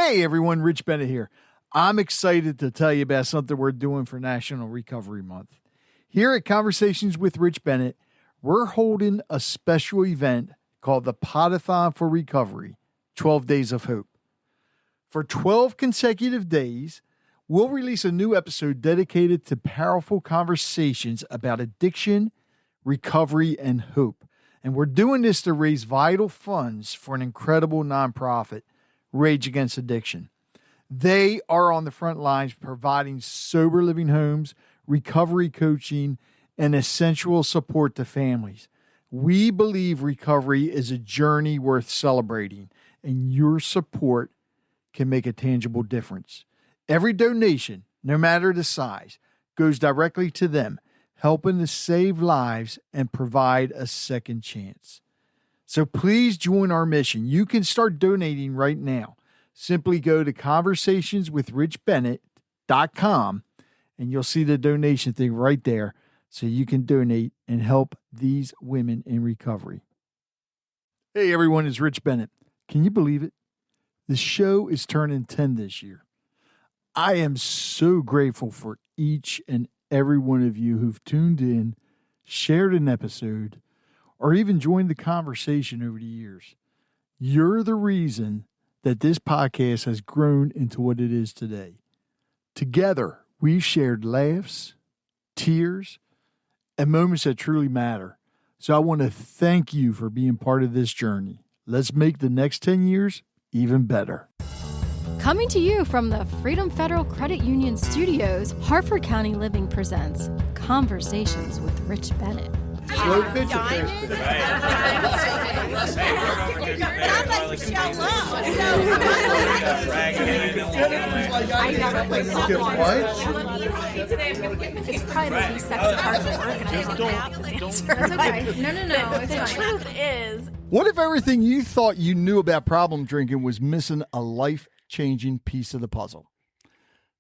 Hey everyone, Rich Bennett here. I'm excited to tell you about something we're doing for National Recovery Month. Here at Conversations with Rich Bennett, we're holding a special event called the Podathon for Recovery, 12 Days of Hope. For 12 consecutive days, we'll release a new episode dedicated to powerful conversations about addiction, recovery, and hope. And we're doing this to raise vital funds for an incredible nonprofit, Rage Against Addiction. They are on the front lines providing sober living homes, recovery coaching, and essential support to families. We believe recovery is a journey worth celebrating, and your support can make a tangible difference. Every donation, no matter the size, goes directly to them, helping to save lives and provide a second chance. So please join our mission. You can start donating right now. Simply go to conversationswithrichbennett.com and you'll see the donation thing right there so you can donate and help these women in recovery. Hey everyone, it's Rich Bennett. Can you believe it? The show is turning 10 this year. I am so grateful for each and every one of you who've tuned in, shared an episode, or even joined the conversation over the years. You're the reason that this podcast has grown into what it is today. Together, we've shared laughs, tears, and moments that truly matter. So I want to thank you for being part of this journey. Let's make the next 10 years even better. Coming to you from the Freedom Federal Credit Union Studios, Harford County Living presents Conversations with Rich Bennett. Slow pitch or fast pitch? I never play softball. It's probably the least sexy part of organizing. That's okay. No. The truth is, what if everything you thought you knew about problem drinking was missing a life-changing piece of the puzzle?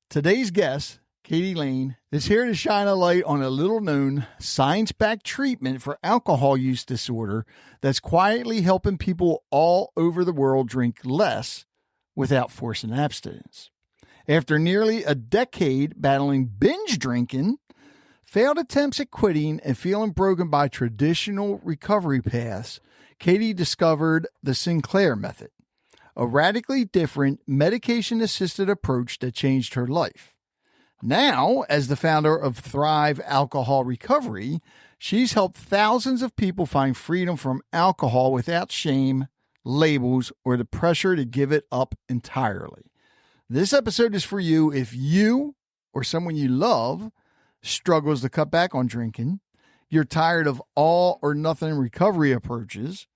Today's guest, Katie Lain, is here to shine a light on a little-known science-backed treatment for alcohol use disorder that's quietly helping people all over the world drink less without forcing abstinence. After nearly a decade battling binge drinking, failed attempts at quitting, and feeling broken by traditional recovery paths, Katie discovered the Sinclair Method, a radically different medication-assisted approach that changed her life. Now, as the founder of Thrive Alcohol Recovery, she's helped thousands of people find freedom from alcohol without shame, labels, or the pressure to give it up entirely. This episode is for you if you or someone you love struggles to cut back on drinking, you're tired of all or nothing recovery approaches,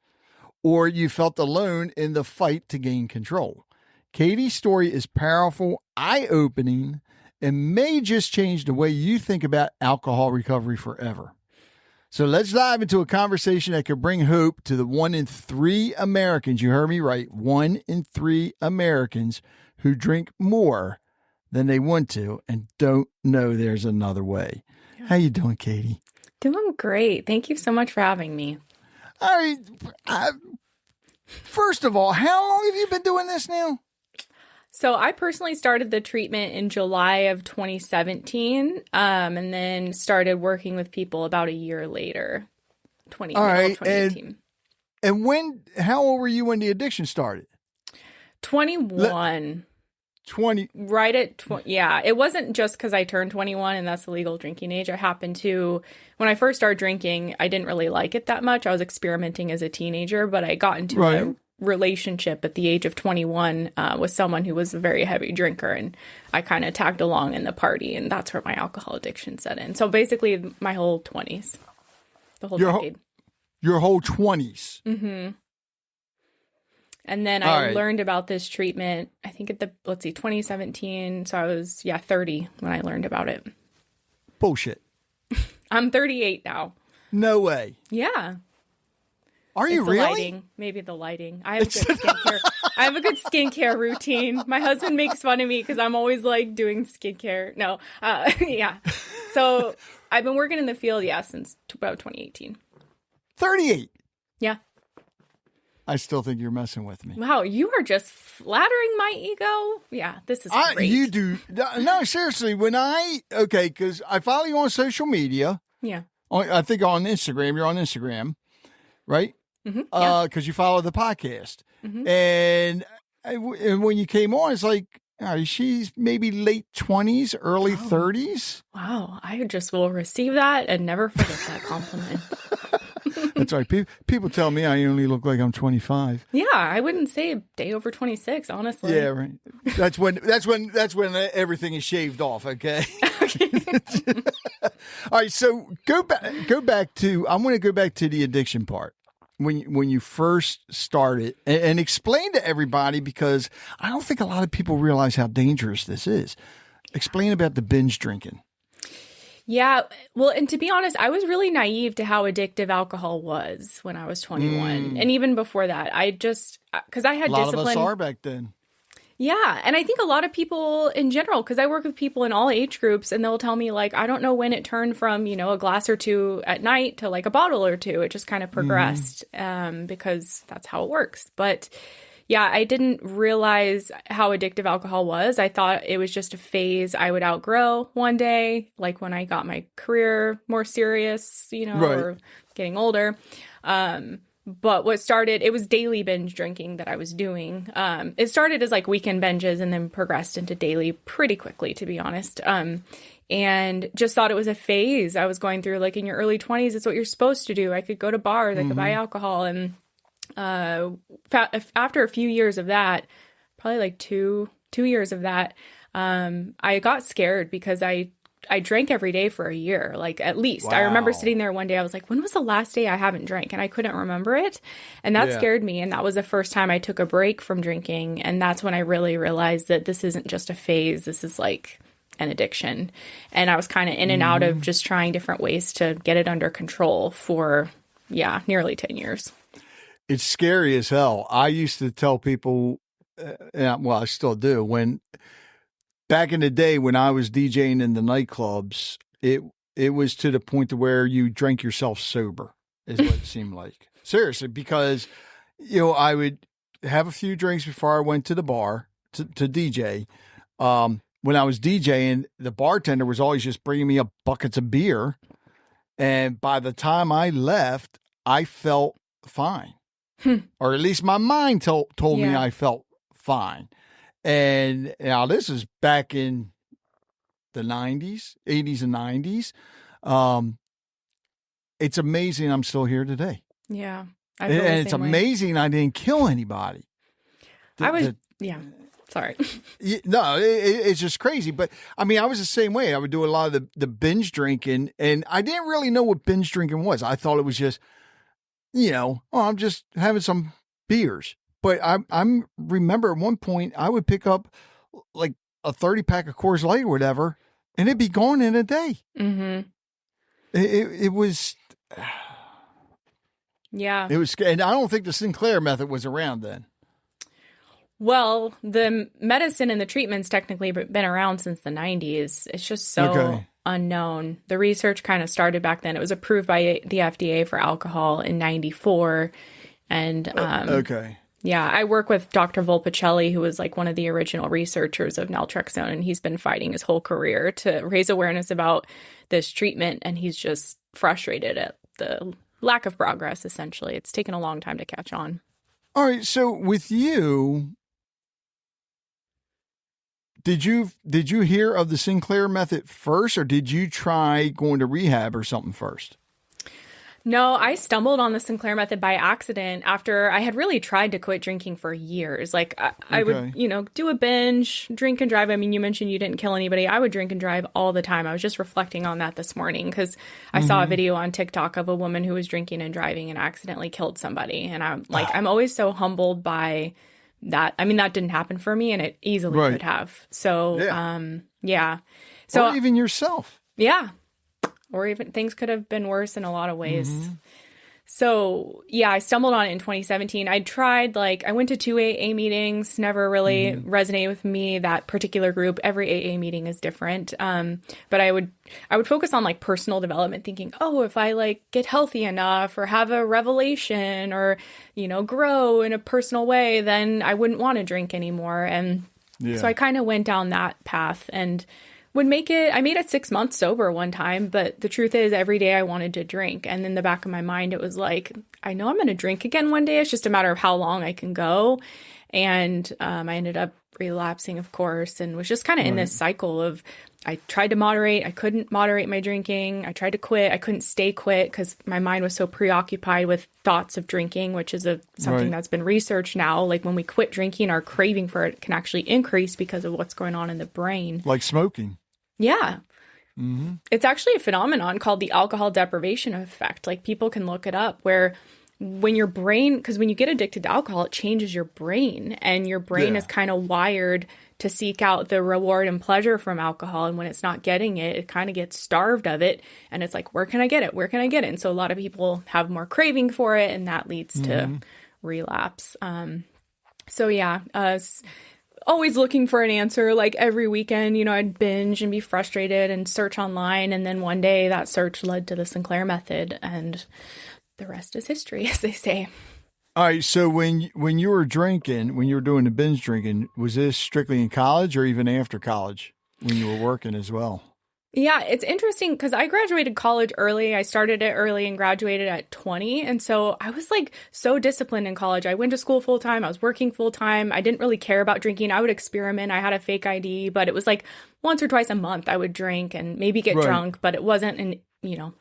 or you felt alone in the fight to gain control. Katie's story is powerful, eye-opening, and may just change the way you think about alcohol recovery forever. So let's dive into a conversation that could bring hope to the 1 in 3 Americans, you heard me right, 1 in 3 Americans who drink more than they want to and don't know there's another way. How you doing, Katie? Doing great. Thank you so much for having me. All right. First of all, how long have you been doing this now? So I personally started the treatment in July of 2017, and then started working with people about a year later, 2018. And how old were you when the addiction started? 21. 20. Right at 20. Yeah, it wasn't just because I turned 21 and that's the legal drinking age. I happened to, when I first started drinking, I didn't really like it that much. I was experimenting as a teenager, but I got into a relationship at the age of 21 with someone who was a very heavy drinker, and I kind of tagged along in the party, and that's where my alcohol addiction set in. So basically my whole 20s, the whole decade. Your whole 20s. Mm-hmm. And then I learned about this treatment, I think at 2017. So I was, 30 when I learned about it. Bullshit. I'm 38 now. No way. Yeah. Are you really? Lighting. Maybe the lighting. I have good skincare. I have a good skincare routine. My husband makes fun of me because I'm always like doing skincare. No. Yeah. So I've been working in the field, since about 2018. 38. Yeah. I still think you're messing with me. Wow, you are just flattering my ego. Yeah, this is great. You do. No, seriously, because I follow you on social media. Yeah. I think on Instagram. You're on Instagram, right? Mm-hmm. Yeah. Because you follow the podcast. Mm-hmm. And when you came on, it's like, she's maybe late 20s, early 30s. Wow, I just will receive that and never forget that compliment. That's right. People tell me I only look like I'm 25. Yeah, I wouldn't say a day over 26, honestly. Yeah, right. That's when everything is shaved off. Okay. All right. So go back to. I'm going to go back to the addiction part when you first started and explain to everybody, because I don't think a lot of people realize how dangerous this is. Explain about the binge drinking. Yeah. Well, and to be honest, I was really naive to how addictive alcohol was when I was 21. And even before that, because I had discipline. A lot of us are back then. Yeah. And I think a lot of people in general, because I work with people in all age groups, and they'll tell me, like, I don't know when it turned from, a glass or two at night to like a bottle or two. It just kind of progressed because that's how it works. But yeah, I didn't realize how addictive alcohol was. I thought it was just a phase I would outgrow one day, like when I got my career more serious, right, or getting older. But what started, it was daily binge drinking that I was doing. It started as like weekend binges and then progressed into daily pretty quickly, to be honest. And just thought it was a phase I was going through. Like in your early 20s, it's what you're supposed to do. I could go to bars, I could buy alcohol, and after a few years of that, probably like two years of that, I got scared because I drank every day for a year, like at least. Wow. I remember sitting there one day, I was like, when was the last day I haven't drank? And I couldn't remember it. And that scared me. And that was the first time I took a break from drinking. And that's when I really realized that this isn't just a phase. This is like an addiction. And I was kind of in and out of just trying different ways to get it under control for, nearly 10 years. It's scary as hell. I used to tell people, I still do, back in the day when I was DJing in the nightclubs, it was to the point to where you drank yourself sober, is what it seemed like. Seriously, because, I would have a few drinks before I went to the bar to DJ. When I was DJing, the bartender was always just bringing me up buckets of beer. And by the time I left, I felt fine. Or at least my mind told me I felt fine. And now this is back in the 80s and 90s. It's amazing I'm still here today. Yeah. And it's amazing I didn't kill anybody. Sorry. No, it's just crazy. But I mean, I was the same way. I would do a lot of the binge drinking, and I didn't really know what binge drinking was. I thought it was just, I'm just having some beers. But I remember at one point I would pick up like a 30-pack of Coors Light or whatever, and it'd be gone in a day. Mm-hmm. It was... Yeah. It was, and I don't think the Sinclair Method was around then. Well, the medicine and the treatment's technically been around since the 90s. It's just so unknown. The research kind of started back then. It was approved by the FDA for alcohol in 94. And yeah, I work with Dr. Volpicelli, who was like one of the original researchers of naltrexone, and he's been fighting his whole career to raise awareness about this treatment, and he's just frustrated at the lack of progress, essentially. It's taken a long time to catch on. All right, so with you, did you hear of the Sinclair Method first, or did you try going to rehab or something first? No, I stumbled on the Sinclair Method by accident after I had really tried to quit drinking for years. Like I would, do a binge, drink and drive. I mean, you mentioned you didn't kill anybody. I would drink and drive all the time. I was just reflecting on that this morning because I saw a video on TikTok of a woman who was drinking and driving and accidentally killed somebody. And I'm like, I'm always so humbled by that. I mean, that didn't happen for me, and it easily could have. So, So, or even yourself. Yeah. Or even things could have been worse in a lot of ways. Mm-hmm. So, yeah, I stumbled on it in 2017. I tried, I went to 2 AA meetings, never really resonated with me, that particular group. Every AA meeting is different. But I would focus on personal development, thinking, oh, if I get healthy enough or have a revelation or, grow in a personal way, then I wouldn't want to drink anymore. And so I kind of went down that path and I made it 6 months sober one time, but the truth is every day I wanted to drink. And in the back of my mind, it was I know I'm going to drink again one day. It's just a matter of how long I can go. And I ended up relapsing, of course, and was just kind of in this cycle of, I tried to moderate. I couldn't moderate my drinking. I tried to quit. I couldn't stay quit because my mind was so preoccupied with thoughts of drinking, which is something that's been researched now. When we quit drinking, our craving for it can actually increase because of what's going on in the brain. Like smoking. Yeah. Mm-hmm. It's actually a phenomenon called the alcohol deprivation effect. People can look it up where when your brain, because when you get addicted to alcohol, it changes your brain and your brain is kind of wired to seek out the reward and pleasure from alcohol. And when it's not getting it, it kind of gets starved of it. And it's where can I get it? Where can I get it? And so a lot of people have more craving for it and that leads to relapse. Always looking for an answer. Every weekend, I'd binge and be frustrated and search online. And then one day that search led to the Sinclair Method and the rest is history, as they say. All right. So when you were drinking, when you were doing the binge drinking, was this strictly in college or even after college when you were working as well? Yeah, it's interesting because I graduated college early. I started it early and graduated at 20. And so I was so disciplined in college. I went to school full time. I was working full time. I didn't really care about drinking. I would experiment. I had a fake ID, but it was once or twice a month I would drink and maybe get drunk, but it wasn't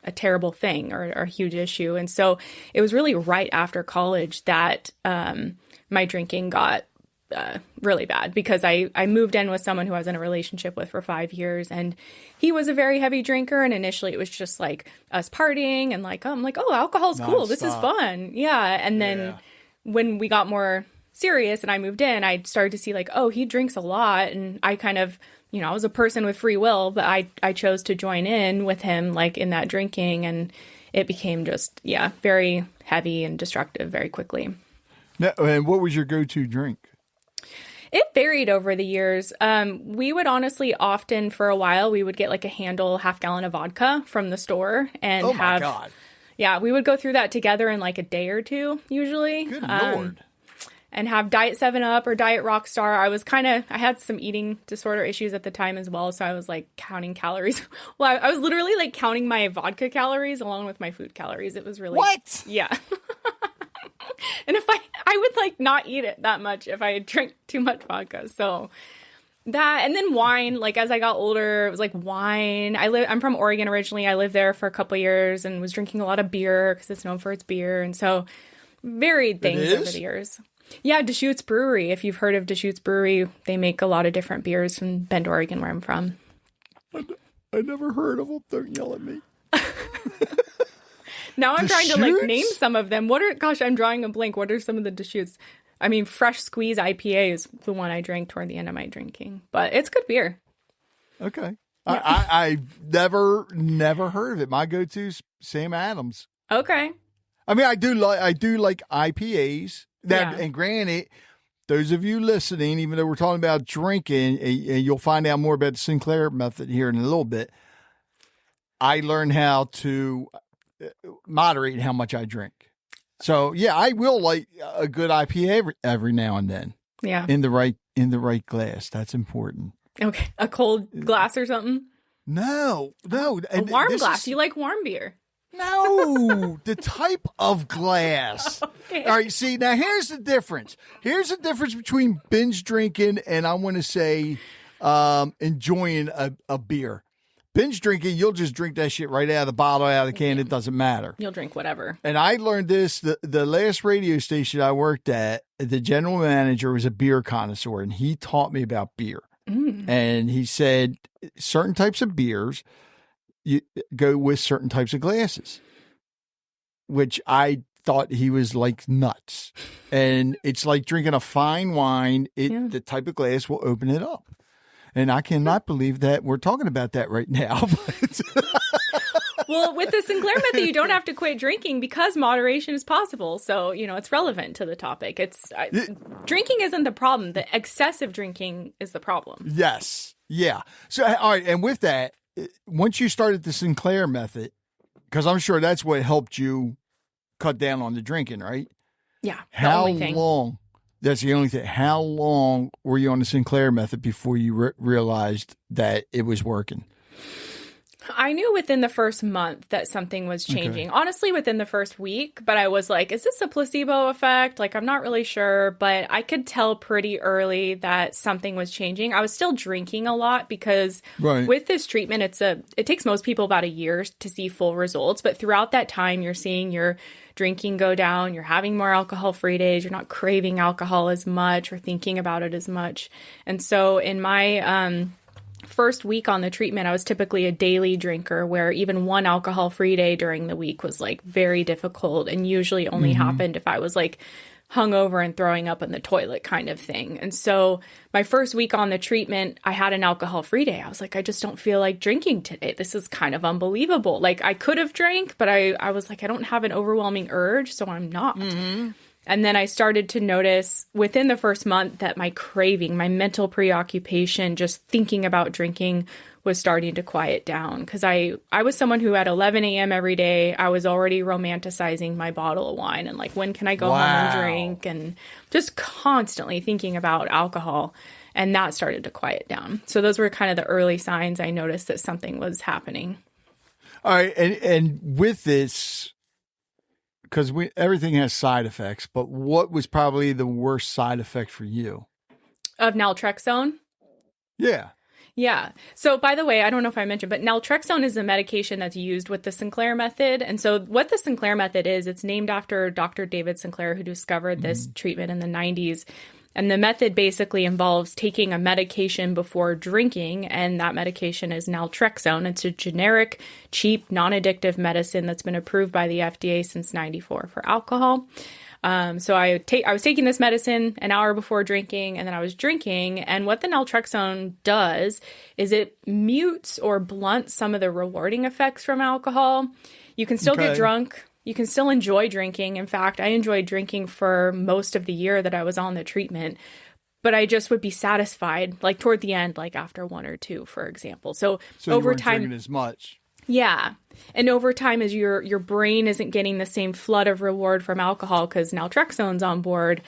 a terrible thing or a huge issue. And so it was really right after college that my drinking got really bad because I moved in with someone who I was in a relationship with for 5 years and he was a very heavy drinker. And initially it was just us partying and I'm oh, alcohol's cool. This is fun. Yeah. And then when we got more serious and I moved in, I started to see oh, he drinks a lot. And I kind of, I was a person with free will, but I chose to join in with him in that drinking and it became just, very heavy and destructive very quickly. Now, and what was your go-to drink? It varied over the years. We would honestly often, for a while, we would get a handle, half-gallon of vodka from the store and my God. Yeah, we would go through that together in a day or two, usually. Good Lord. And have Diet 7-Up or Diet Rockstar. I had some eating disorder issues at the time as well, so I was counting calories. Well, I was literally counting my vodka calories along with my food calories. It was really... What? Yeah. And if I would not eat it that much if I drank too much vodka. So that, and then wine, as I got older, it was wine. I'm from Oregon originally. I lived there for a couple years and was drinking a lot of beer because it's known for its beer. And so varied things over the years. Yeah, Deschutes Brewery. If you've heard of Deschutes Brewery, they make a lot of different beers from Bend, Oregon, where I'm from. I never heard of them. Don't yell at me. Now I'm trying to name some of them. I'm drawing a blank. What are some of the Deschutes? I mean, Fresh Squeeze IPA is the one I drank toward the end of my drinking, but it's good beer. Okay. Yeah. I've never heard of it. My go-to's Sam Adams. Okay. I mean, I do like IPAs. And granted, those of you listening, even though we're talking about drinking, and you'll find out more about the Sinclair Method here in a little bit, I learned how to moderate how much I drink. So yeah, I will like a good IPA every now and then. Yeah. In the right glass. That's important. Okay. A cold glass or something? No. A warm glass. You like warm beer. No, the type of glass. Okay. All right, see, now here's the difference. Here's the difference between binge drinking and I want to say enjoying a beer. Binge drinking, you'll just drink that shit right out of the bottle, out of the can. It doesn't matter. You'll drink whatever. And I learned this, the last radio station I worked at, the general manager was a beer connoisseur, and he taught me about beer. Mm. And he said certain types of beers, you go with certain types of glasses, which I thought he was like nuts. And it's like drinking a fine wine. The type of glass will open it up. And I cannot believe that we're talking about that right now. Well, Well, with the Sinclair Method, you don't have to quit drinking because moderation is possible. So, it's relevant to the topic. Drinking isn't the problem. The excessive drinking is the problem. Yes. Yeah. So, all right. And with that, once you started the Sinclair Method, because I'm sure that's what helped you cut down on the drinking, right? Yeah. How long? That's the only thing. How long were you on the Sinclair Method before you realized that it was working? I knew within the first month that something was changing. Okay. Honestly, within the first week, but I was like, is this a placebo effect? Like, I'm not really sure, but I could tell pretty early that something was changing. I was still drinking a lot because with this treatment, it takes most people about a year to see full results. But throughout that time, you're seeing your drinking go down, you're having more alcohol-free days, you're not craving alcohol as much or thinking about it as much. And so in my first week on the treatment, I was typically a daily drinker where even one alcohol-free day during the week was like very difficult and usually only happened if I was like hungover and throwing up in the toilet kind of thing. And so my first week on the treatment, I had an alcohol-free day. I was like, I just don't feel like drinking today. This is kind of unbelievable. Like I could have drank, but I was like, I don't have an overwhelming urge, so I'm not. And then I started to notice within the first month that my craving, my mental preoccupation, just thinking about drinking was starting to quiet down. Because I was someone who at 11 a.m. every day, I was already romanticizing my bottle of wine and like, when can I go home and drink? And just constantly thinking about alcohol. And that started to quiet down. So those were kind of the early signs I noticed that something was happening. All right. And with this, because everything has side effects, but what was probably the worst side effect for you? Of naltrexone? Yeah. Yeah. So by the way, I don't know if I mentioned, but naltrexone is a medication that's used with the Sinclair Method. And so what the Sinclair Method is, it's named after Dr. David Sinclair, who discovered this treatment in the 90s. And the method basically involves taking a medication before drinking, and that medication is naltrexone. It's a generic, cheap, non-addictive medicine that's been approved by the FDA since '94 for alcohol. So I was taking this medicine an hour before drinking, and then I was drinking. And what the naltrexone does is it mutes or blunts some of the rewarding effects from alcohol. You can still get drunk. You can still enjoy drinking. In fact, I enjoyed drinking for most of the year that I was on the treatment, but I just would be satisfied, like toward the end, like after one or two, for example. So over you weren't time, drinking as much. Yeah. And over time, as your brain isn't getting the same flood of reward from alcohol because naltrexone's on board,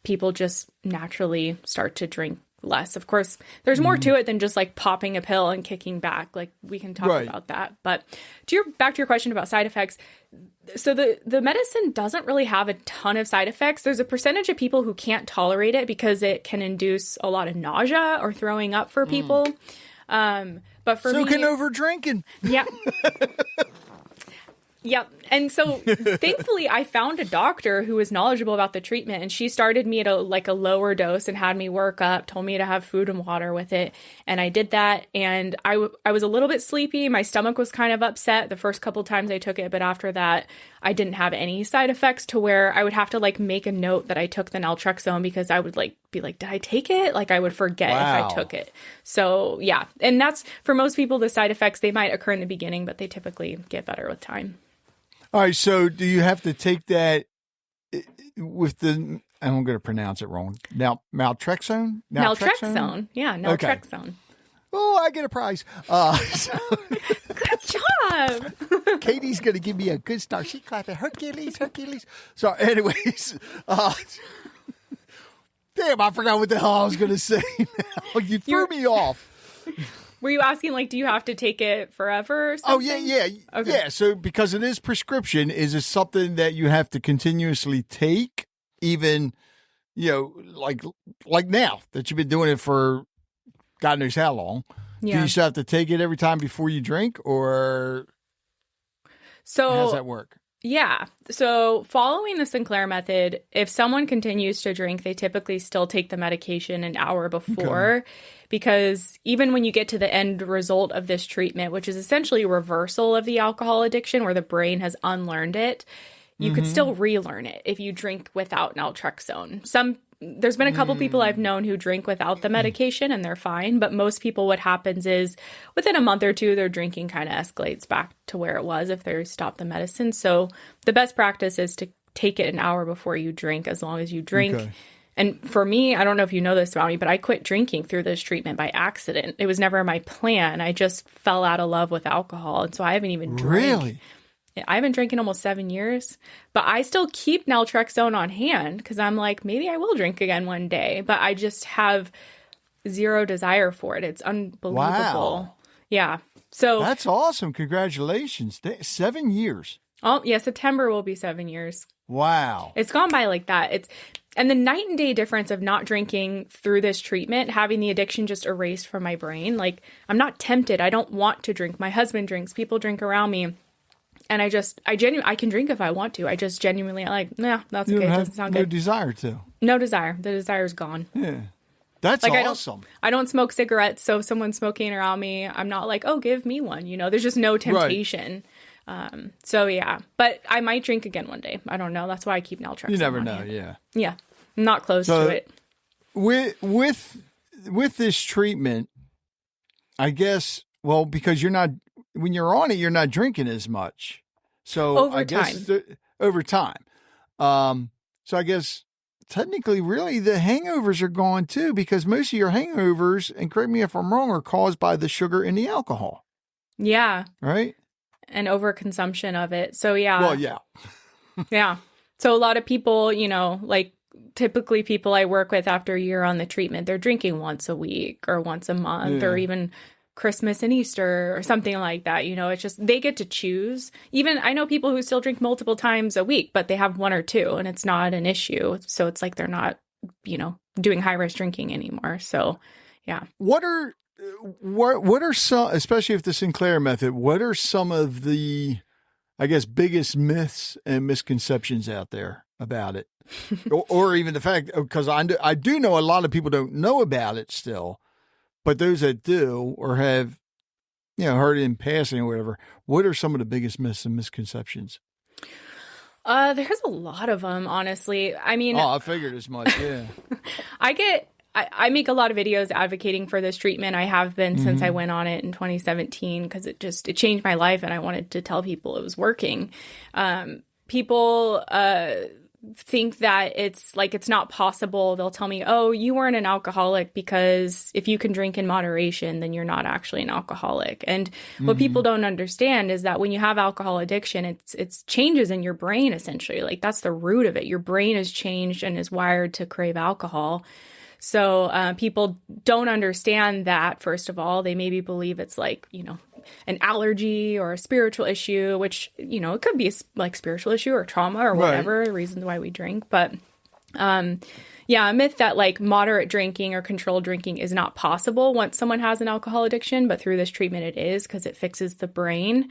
people just naturally start to drink less. Of course, there's more to it than just like popping a pill and kicking back. Like we can talk about that. But back to your question about side effects. So the medicine doesn't really have a ton of side effects. There's a percentage of people who can't tolerate it because it can induce a lot of nausea or throwing up for people. But for me, can over drinking. Yeah. Yep. And so thankfully I found a doctor who was knowledgeable about the treatment, and she started me at a lower dose and had me work up, told me to have food and water with it. And I did that. And I was a little bit sleepy. My stomach was kind of upset the first couple times I took it. But after that, I didn't have any side effects to where I would have to like make a note that I took the naltrexone because I would like be like, did I take it? Like I would forget if I took it. So yeah. And that's for most people, the side effects, they might occur in the beginning, but they typically get better with time. All right, so do you have to take that with the, I'm going to pronounce it wrong, now, naltrexone? Naltrexone, yeah, naltrexone. Okay. Oh, I get a prize. Good job. Katie's going to give me a good start. She clapping, Hercules. So anyways, damn, I forgot what the hell I was going to say now. You threw me off. Were you asking, like, do you have to take it forever or something? Oh, yeah. Okay. Yeah, so because it is prescription, is it something that you have to continuously take, even, like now that you've been doing it for God knows how long? Yeah. Do you still have to take it every time before you drink, or how does that work? Yeah. So following the Sinclair Method, if someone continues to drink, they typically still take the medication an hour before, because even when you get to the end result of this treatment, which is essentially a reversal of the alcohol addiction where the brain has unlearned it, you could still relearn it if you drink without naltrexone. Some there's been a couple people I've known who drink without the medication and they're fine. But most people, what happens is within a month or two, their drinking kind of escalates back to where it was if they stop the medicine. So the best practice is to take it an hour before you drink, as long as you drink. Okay. And for me, I don't know if you know this about me, but I quit drinking through this treatment by accident. It was never my plan. I just fell out of love with alcohol. And so I haven't even drank. Really? I haven't drank in almost 7 years, but I still keep naltrexone on hand because I'm like, maybe I will drink again one day, but I just have zero desire for it. It's unbelievable. Wow. Yeah. So that's awesome. Congratulations. 7 years. Oh, yeah. September will be 7 years. Wow. It's gone by like that. And the night and day difference of not drinking through this treatment, having the addiction just erased from my brain. Like, I'm not tempted. I don't want to drink. My husband drinks. People drink around me. And I can drink if I want to. I just genuinely like, nah, that's okay. It doesn't sound good. No desire to. No desire. The desire's gone. Yeah. That's like, awesome. I don't smoke cigarettes. So if someone's smoking around me, I'm not like, oh, give me one. There's just no temptation. Right. So yeah, but I might drink again one day. I don't know. That's why I keep naltrexone. You never know. Hand. Yeah. Yeah. I'm not close to it. With this treatment, I guess, well, because when you're on it, you're not drinking as much. So over time. So I guess technically, really, the hangovers are gone too, because most of your hangovers, and correct me if I'm wrong, are caused by the sugar and the alcohol. Yeah. Right? And overconsumption of it. So yeah. Well, yeah. Yeah. So a lot of people, like typically people I work with after a year on the treatment, they're drinking once a week or once a month or even Christmas and Easter or something like that. It's just, they get to choose. Even I know people who still drink multiple times a week, but they have one or two and it's not an issue. So it's like they're not, doing high risk drinking anymore. So yeah. What are some, especially if the Sinclair method, what are some of the, I guess, biggest myths and misconceptions out there about it? or even the fact, because I do know a lot of people don't know about it still, but those that do or have, heard it in passing or whatever, what are some of the biggest myths and misconceptions? There's a lot of them, honestly. I mean, I figured as much. Yeah. I make a lot of videos advocating for this treatment. I have been since I went on it in 2017 because it changed my life and I wanted to tell people it was working. People think that it's not possible. They'll tell me, oh, you weren't an alcoholic because if you can drink in moderation, then you're not actually an alcoholic. And what people don't understand is that when you have alcohol addiction, it's changes in your brain, essentially. Like that's the root of it. Your brain is changed and is wired to crave alcohol. So people don't understand that, first of all. They maybe believe it's like, an allergy or a spiritual issue, which, it could be like spiritual issue or trauma or whatever, the reason why we drink. But a myth that like moderate drinking or controlled drinking is not possible once someone has an alcohol addiction. But through this treatment, it is because it fixes the brain.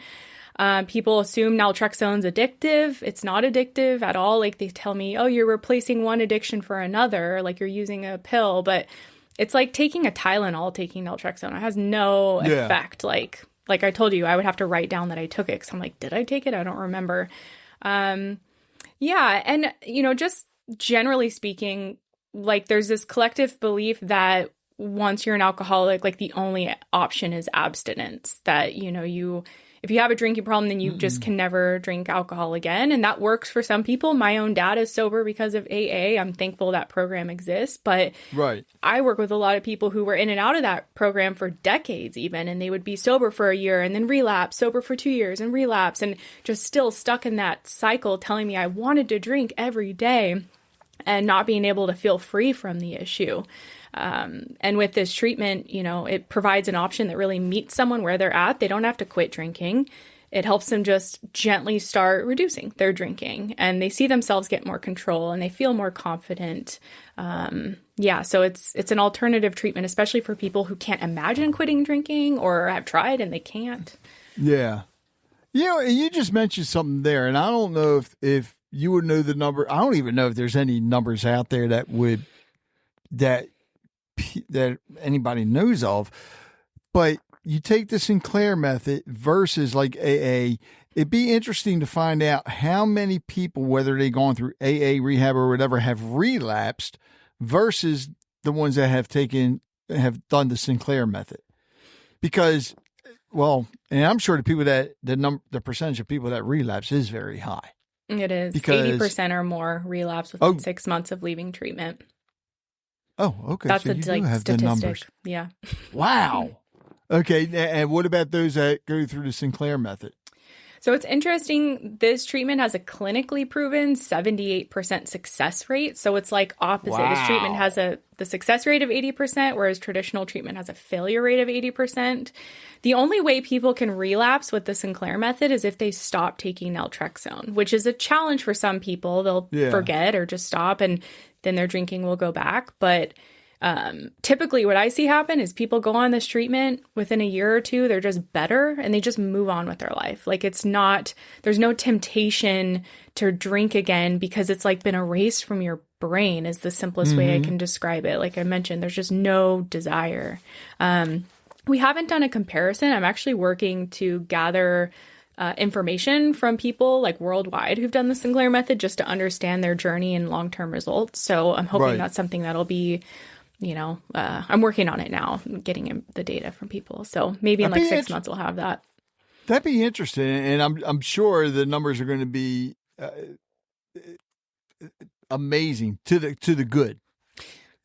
People assume naltrexone's addictive. It's not addictive at all. Like they tell me, oh, you're replacing one addiction for another, like you're using a pill, but it's like taking a Tylenol, taking naltrexone. It has no effect. Like I told you, I would have to write down that I took it because I'm like, did I take it? I don't remember. And just generally speaking, like there's this collective belief that once you're an alcoholic, like the only option is abstinence, that, if you have a drinking problem, then you just can never drink alcohol again. And that works for some people. My own dad is sober because of AA. I'm thankful that program exists. But I work with a lot of people who were in and out of that program for decades even. And they would be sober for a year and then relapse, sober for 2 years and relapse, and just still stuck in that cycle telling me I wanted to drink every day and not being able to feel free from the issue. And with this treatment, it provides an option that really meets someone where they're at. They don't have to quit drinking. It helps them just gently start reducing their drinking, and they see themselves get more control and they feel more confident. So it's an alternative treatment, especially for people who can't imagine quitting drinking or have tried and they can't. Yeah. You just mentioned something there, and I don't know if you would know the number. I don't even know if there's any numbers out there that anybody knows of, but you take the Sinclair method versus like AA, it'd be interesting to find out how many people, whether they've gone through AA, rehab, or whatever, have relapsed versus the ones that have done the Sinclair method? Because, well, and I'm sure the percentage of people that relapse is very high. It is. Because 80% or more relapse within 6 months of leaving treatment. Oh, okay. That's so a you do have statistic. the numbers. Yeah. Wow. Okay. And what about those that go through the Sinclair method? So it's interesting. This treatment has a clinically proven 78% success rate. So it's like opposite. Wow. This treatment has the success rate of 80%, whereas traditional treatment has a failure rate of 80%. The only way people can relapse with the Sinclair method is if they stop taking naltrexone, which is a challenge for some people. They'll forget or just stop, and then their drinking will go back. But typically what I see happen is people go on this treatment within a year or two, they're just better and they just move on with their life. Like there's no temptation to drink again because it's like been erased from your brain is the simplest way I can describe it. Like I mentioned, there's just no desire. We haven't done a comparison. I'm actually working to gather information from people like worldwide who've done the Sinclair method just to understand their journey and long-term results. So I'm hoping that's something that'll be, I'm working on it now, getting the data from people. So maybe in like 6 months we'll have that. That'd be interesting. And I'm sure the numbers are going to be amazing to the good.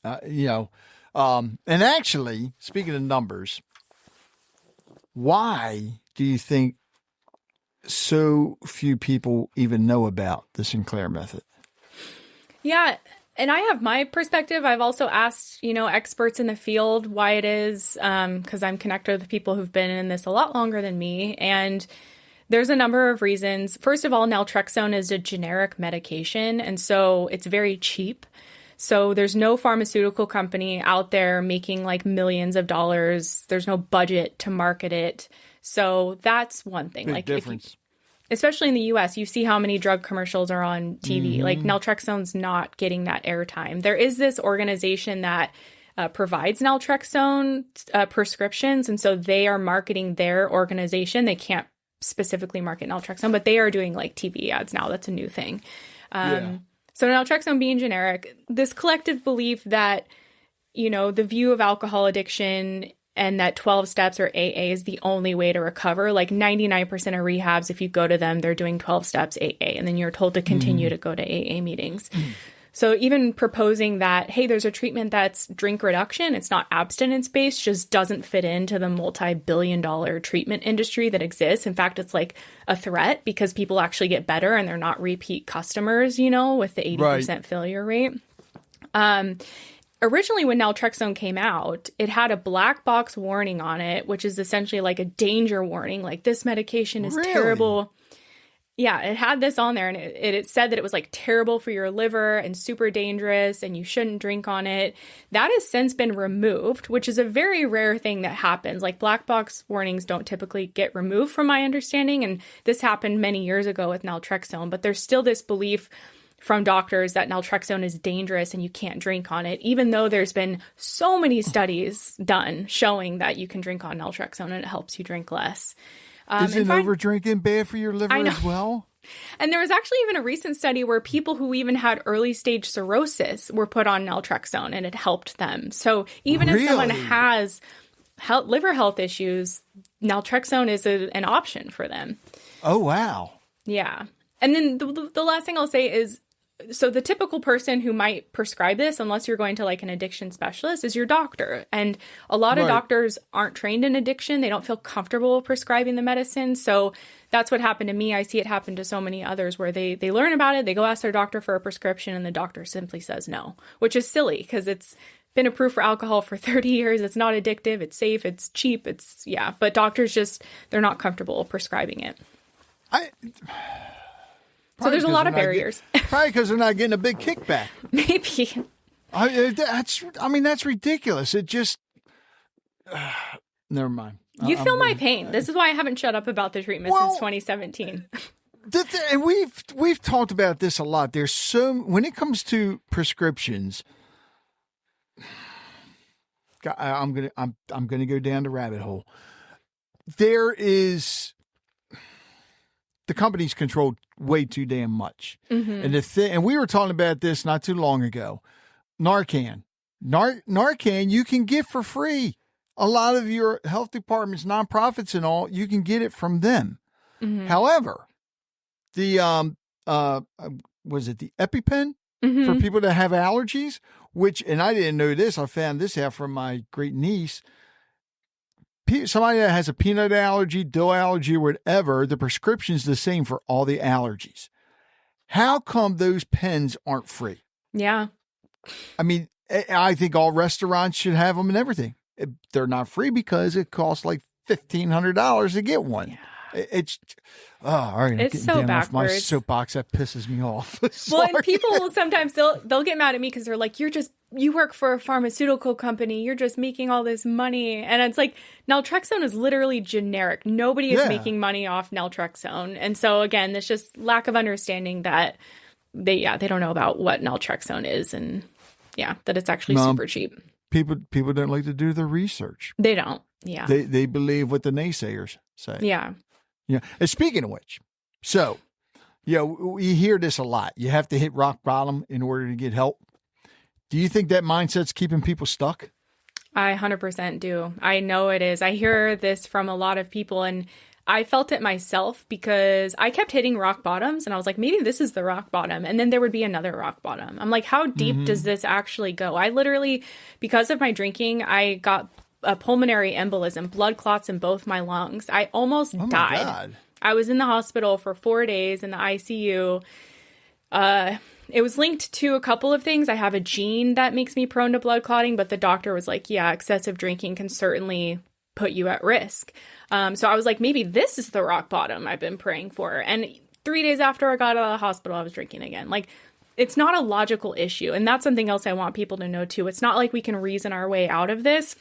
And actually, speaking of numbers, why do you think so few people even know about the Sinclair method? Yeah. And I have my perspective. I've also asked, experts in the field why it is, because I'm connected with people who've been in this a lot longer than me. And there's a number of reasons. First of all, naltrexone is a generic medication, and so it's very cheap. So there's no pharmaceutical company out there making like millions of dollars. There's no budget to market it. So that's one thing. Big difference. Especially in the US, you see how many drug commercials are on TV. Like naltrexone's not getting that airtime. There is this organization that provides naltrexone prescriptions. And so they are marketing their organization. They can't specifically market naltrexone, but they are doing like TV ads now. That's a new thing. So naltrexone being generic, this collective belief that, the view of alcohol addiction and that 12 steps or AA is the only way to recover. Like 99% of rehabs, if you go to them, they're doing 12 steps AA, and then you're told to continue to go to AA meetings. So even proposing that, hey, there's a treatment that's drink reduction, it's not abstinence based, just doesn't fit into the multi-billion-dollar treatment industry that exists. In fact, it's like a threat because people actually get better and they're not repeat customers, with the 80% failure rate. Originally, when naltrexone came out, it had a black box warning on it, which is essentially like a danger warning, like this medication is terrible. Yeah, it had this on there, and it said that it was like terrible for your liver and super dangerous and you shouldn't drink on it. That has since been removed, which is a very rare thing that happens. Like black box warnings don't typically get removed from my understanding, and this happened many years ago with naltrexone, but there's still this belief from doctors that naltrexone is dangerous and you can't drink on it, even though there's been so many studies done showing that you can drink on naltrexone and it helps you drink less. Isn't over-drinking bad for your liver as well? And there was actually even a recent study where people who even had early-stage cirrhosis were put on naltrexone and it helped them. So even if someone has liver health issues, naltrexone is an option for them. Oh, wow. Yeah. And then the last thing I'll say is, so the typical person who might prescribe this, unless you're going to like an addiction specialist, is your doctor. And a lot of doctors aren't trained in addiction. They don't feel comfortable prescribing the medicine. So that's what happened to me. I see it happen to so many others where they learn about it. They go ask their doctor for a prescription and the doctor simply says no, which is silly because it's been approved for alcohol for 30 years. It's not addictive. It's safe. It's cheap. But doctors they're not comfortable prescribing it. So there's a lot of barriers. Probably because they're not getting a big kickback. Maybe. That's ridiculous. It just, never mind. You feel my pain. This is why I haven't shut up about the treatment since 2017. And we've talked about this a lot. There's when it comes to prescriptions, I'm gonna go down the rabbit hole. There is. The company's controlled way too damn much. And and we were talking about this not too long ago. Narcan. Narcan you can get for free. A lot of your health departments, nonprofits and all, you can get it from them. Mm-hmm. However, the was it the EpiPen for people that have allergies? And I didn't know this. I found this out from my great niece. Somebody that has a peanut allergy, dough allergy, or whatever, the prescription's the same for all the allergies. How come those pens aren't free? Yeah. I mean, I think all restaurants should have them and everything. They're not free because it costs like $1,500 to get one. Yeah. It's all right. It's so backwards. My soapbox, that pisses me off. Well, and people will sometimes they'll get mad at me because they're like, you work for a pharmaceutical company, you're just making all this money, and it's like naltrexone is literally generic. Nobody is making money off naltrexone, and so again, there's just lack of understanding that they don't know about what naltrexone is, and that it's actually super cheap. People don't like to do the research. They don't. Yeah. They believe what the naysayers say. Yeah. Yeah. And speaking of which, so, we hear this a lot. You have to hit rock bottom in order to get help. Do you think that mindset's keeping people stuck? I 100% do. I know it is. I hear this from a lot of people, and I felt it myself because I kept hitting rock bottoms, and I was like, maybe this is the rock bottom. And then there would be another rock bottom. I'm like, how deep does this actually go? I literally, because of my drinking, I got a pulmonary embolism, blood clots in both my lungs. I almost died. God. I was in the hospital for 4 days in the ICU. It was linked to a couple of things. I have a gene that makes me prone to blood clotting, but the doctor was like, excessive drinking can certainly put you at risk. So I was like, maybe this is the rock bottom I've been praying for. And 3 days after I got out of the hospital, I was drinking again. Like, it's not a logical issue. And that's something else I want people to know too. It's not like we can reason our way out of this.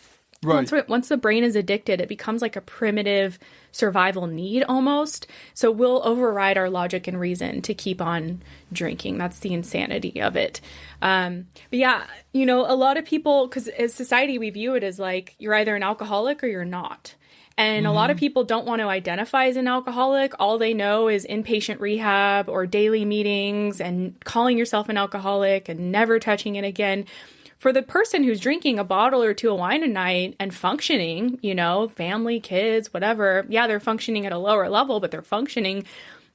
Right. Once the brain is addicted, it becomes like a primitive survival need almost. So we'll override our logic and reason to keep on drinking. That's the insanity of it. But a lot of people, because as society, we view it as like, you're either an alcoholic or you're not. And a lot of people don't want to identify as an alcoholic. All they know is inpatient rehab or daily meetings and calling yourself an alcoholic and never touching it again. For the person who's drinking a bottle or two of wine a night and functioning, family, kids, whatever, they're functioning at a lower level, but they're functioning.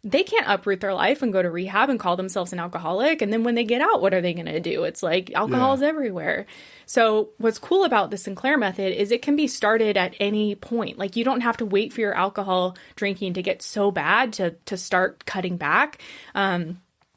They can't uproot their life and go to rehab and call themselves an alcoholic. And then when they get out, what are they going to do? It's like alcohol is everywhere. So what's cool about the Sinclair Method is it can be started at any point. Like, you don't have to wait for your alcohol drinking to get so bad to start cutting back.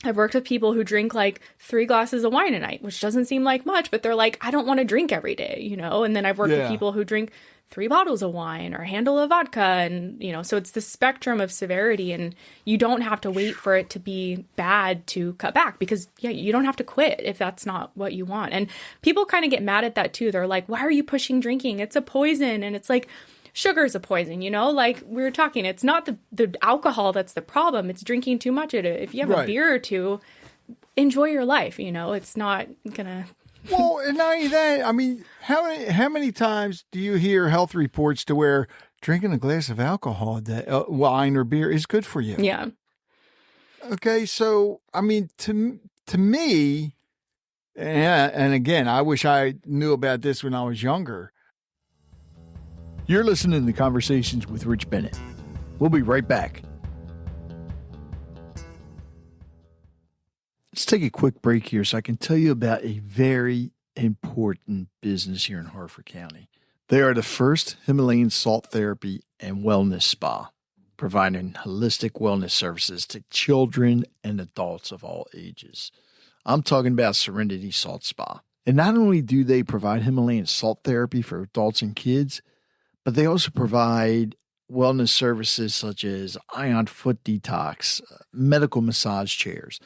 I've worked with people who drink like 3 glasses of wine a night, which doesn't seem like much, but they're like, I don't want to drink every day, And then I've worked with people who drink 3 bottles of wine or a handle of vodka. And, so it's the spectrum of severity, and you don't have to wait for it to be bad to cut back because, you don't have to quit if that's not what you want. And people kind of get mad at that too. They're like, why are you pushing drinking? It's a poison. And it's like, sugar's a poison, like we were talking, it's not the alcohol that's the problem. It's drinking too much of it. If you have a beer or two, enjoy your life, it's not gonna. Well, and not only that, I mean, how many times do you hear health reports to where drinking a glass of alcohol, that wine or beer, is good for you? Yeah. Okay, so I mean, to me, and again, I wish I knew about this when I was younger. You're listening to Conversations with Rich Bennett. We'll be right back. Let's take a quick break here so I can tell you about a very important business here in Harford County. They are the first Himalayan salt therapy and wellness spa, providing holistic wellness services to children and adults of all ages. I'm talking about Serenity Salt Spa. And not only do they provide Himalayan salt therapy for adults and kids, but they also provide wellness services such as ion foot detox, medical massage chairs,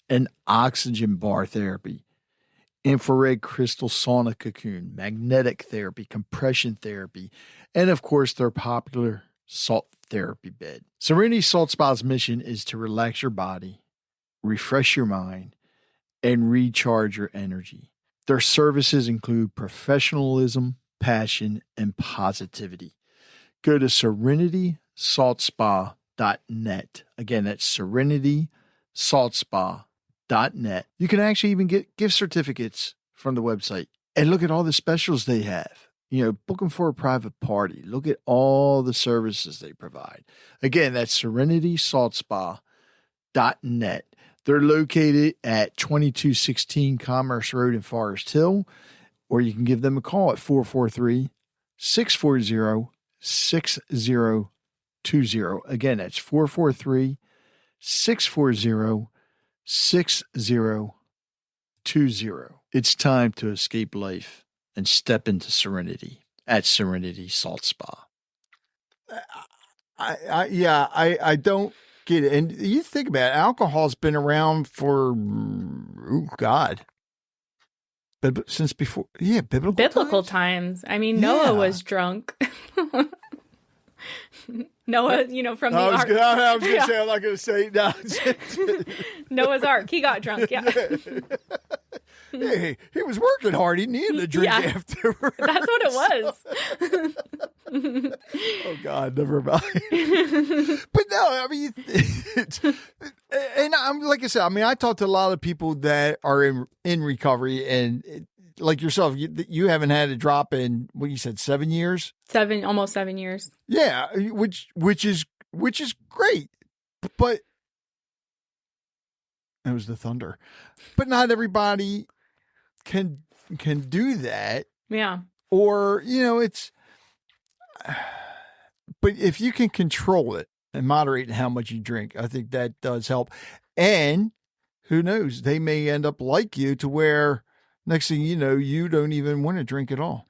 and oxygen bar therapy, infrared crystal sauna cocoon, magnetic therapy, compression therapy, and of course their popular salt therapy bed. Serenity Salt Spa's mission is to relax your body, refresh your mind, and recharge your energy. Their services include professionalism, passion, and positivity. Go to serenitysaltspa.net. Again, that's serenitysaltspa.net. You can actually even get gift certificates from the website and look at all the specials they have. Book them for a private party. Look at all the services they provide. Again, that's serenitysaltspa.net. They're located at 2216 Commerce Road in Forest Hill, or you can give them a call at 443-640-6020. Again, that's 443-640-6020. It's time to escape life and step into serenity at Serenity Salt Spa. I don't get it. And you think about it, alcohol's been around for, since before, biblical times. I mean, Noah was drunk. Noah, from the ark. I was going to say, I'm not going to say no. Noah's Ark. He got drunk. Yeah. Hey, he was working hard. He needed a drink afterwards. That's what it was. Oh, God, never mind. But no, I mean, and I'm like I said, I mean, I talk to a lot of people that are in recovery, and like yourself, you haven't had a drop in what you said, 7 years? Almost 7 years. Yeah, which is great, but it was the thunder. But not everybody can do that. Yeah. Or, but if you can control it and moderate how much you drink, I think that does help. And who knows, they may end up like you to where next thing you know, you don't even want to drink at all.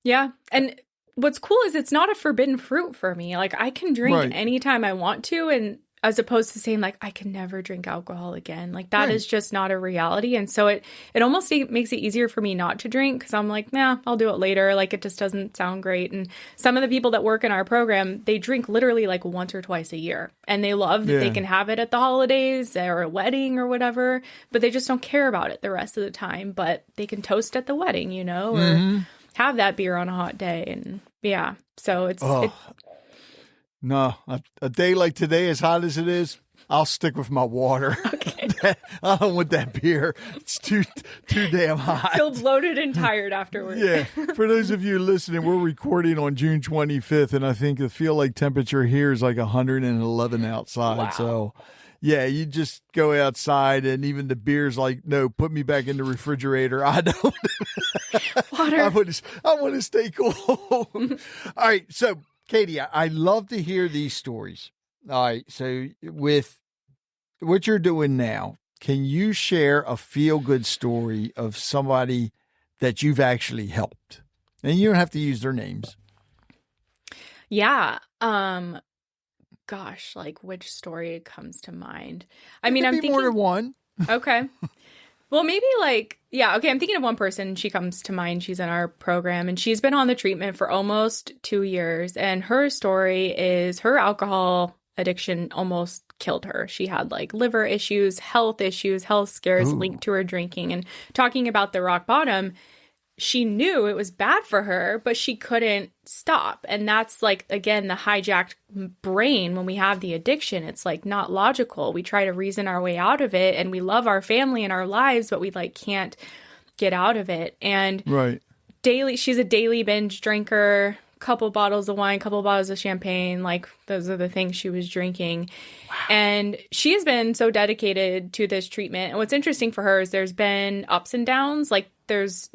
Yeah. And what's cool is it's not a forbidden fruit for me. Like, I can drink anytime I want to, and as opposed to saying, like, I can never drink alcohol again. Like, that is just not a reality. And so it almost makes it easier for me not to drink, because I'm like, nah, I'll do it later. Like, it just doesn't sound great. And some of the people that work in our program, they drink literally like once or twice a year. And they love that they can have it at the holidays or a wedding or whatever, but they just don't care about it the rest of the time. But they can toast at the wedding, or have that beer on a hot day. And yeah, so it's... No, a day like today, as hot as it is, I'll stick with my water. Okay. I don't want that beer. It's too damn hot. Feel bloated and tired afterwards. Yeah. For those of you listening, we're recording on June 25th, and I think the feel like temperature here is like 111 outside. Wow. So, yeah, you just go outside, and even the beer's like, no, put me back in the refrigerator. I don't. Water. I want to stay cool. All right, so. Katie, I love to hear these stories. All right. So with what you're doing now, can you share a feel-good story of somebody that you've actually helped? And you don't have to use their names. Yeah. Gosh, like, which story comes to mind? I mean, I'm thinking more than one. Okay. Well, maybe I'm thinking of one person. She comes to mind. She's in our program, and she's been on the treatment for almost 2 years. And her story is her alcohol addiction almost killed her. She had like liver issues, health scares linked to her drinking. And talking about the rock bottom, she knew it was bad for her, but she couldn't stop. And that's like, again, the hijacked brain when we have the addiction. It's like not logical. We try to reason our way out of it, and we love our family and our lives, but we like can't get out of it. And she's a daily binge drinker, couple bottles of wine, couple bottles of champagne. Like, those are the things she was drinking. Wow. And she has been so dedicated to this treatment. And what's interesting for her is there's been ups and downs. Like, this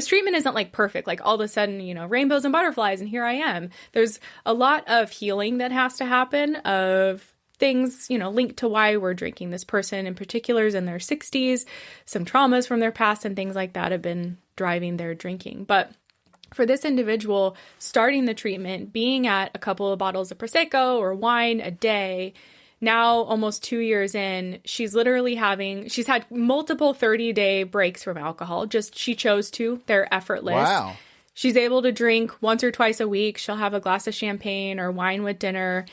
treatment isn't like perfect, like all of a sudden, rainbows and butterflies, and here I am. There's a lot of healing that has to happen, of things, linked to why we're drinking. This person in particular is in their 60s, some traumas from their past and things like that have been driving their drinking. But for this individual, starting the treatment, being at a couple of bottles of Prosecco or wine a day, now almost 2 years in, she's had multiple 30-day breaks from alcohol. Just, she chose to. They're effortless. Wow. She's able to drink once or twice a week. She'll have a glass of champagne or wine with dinner.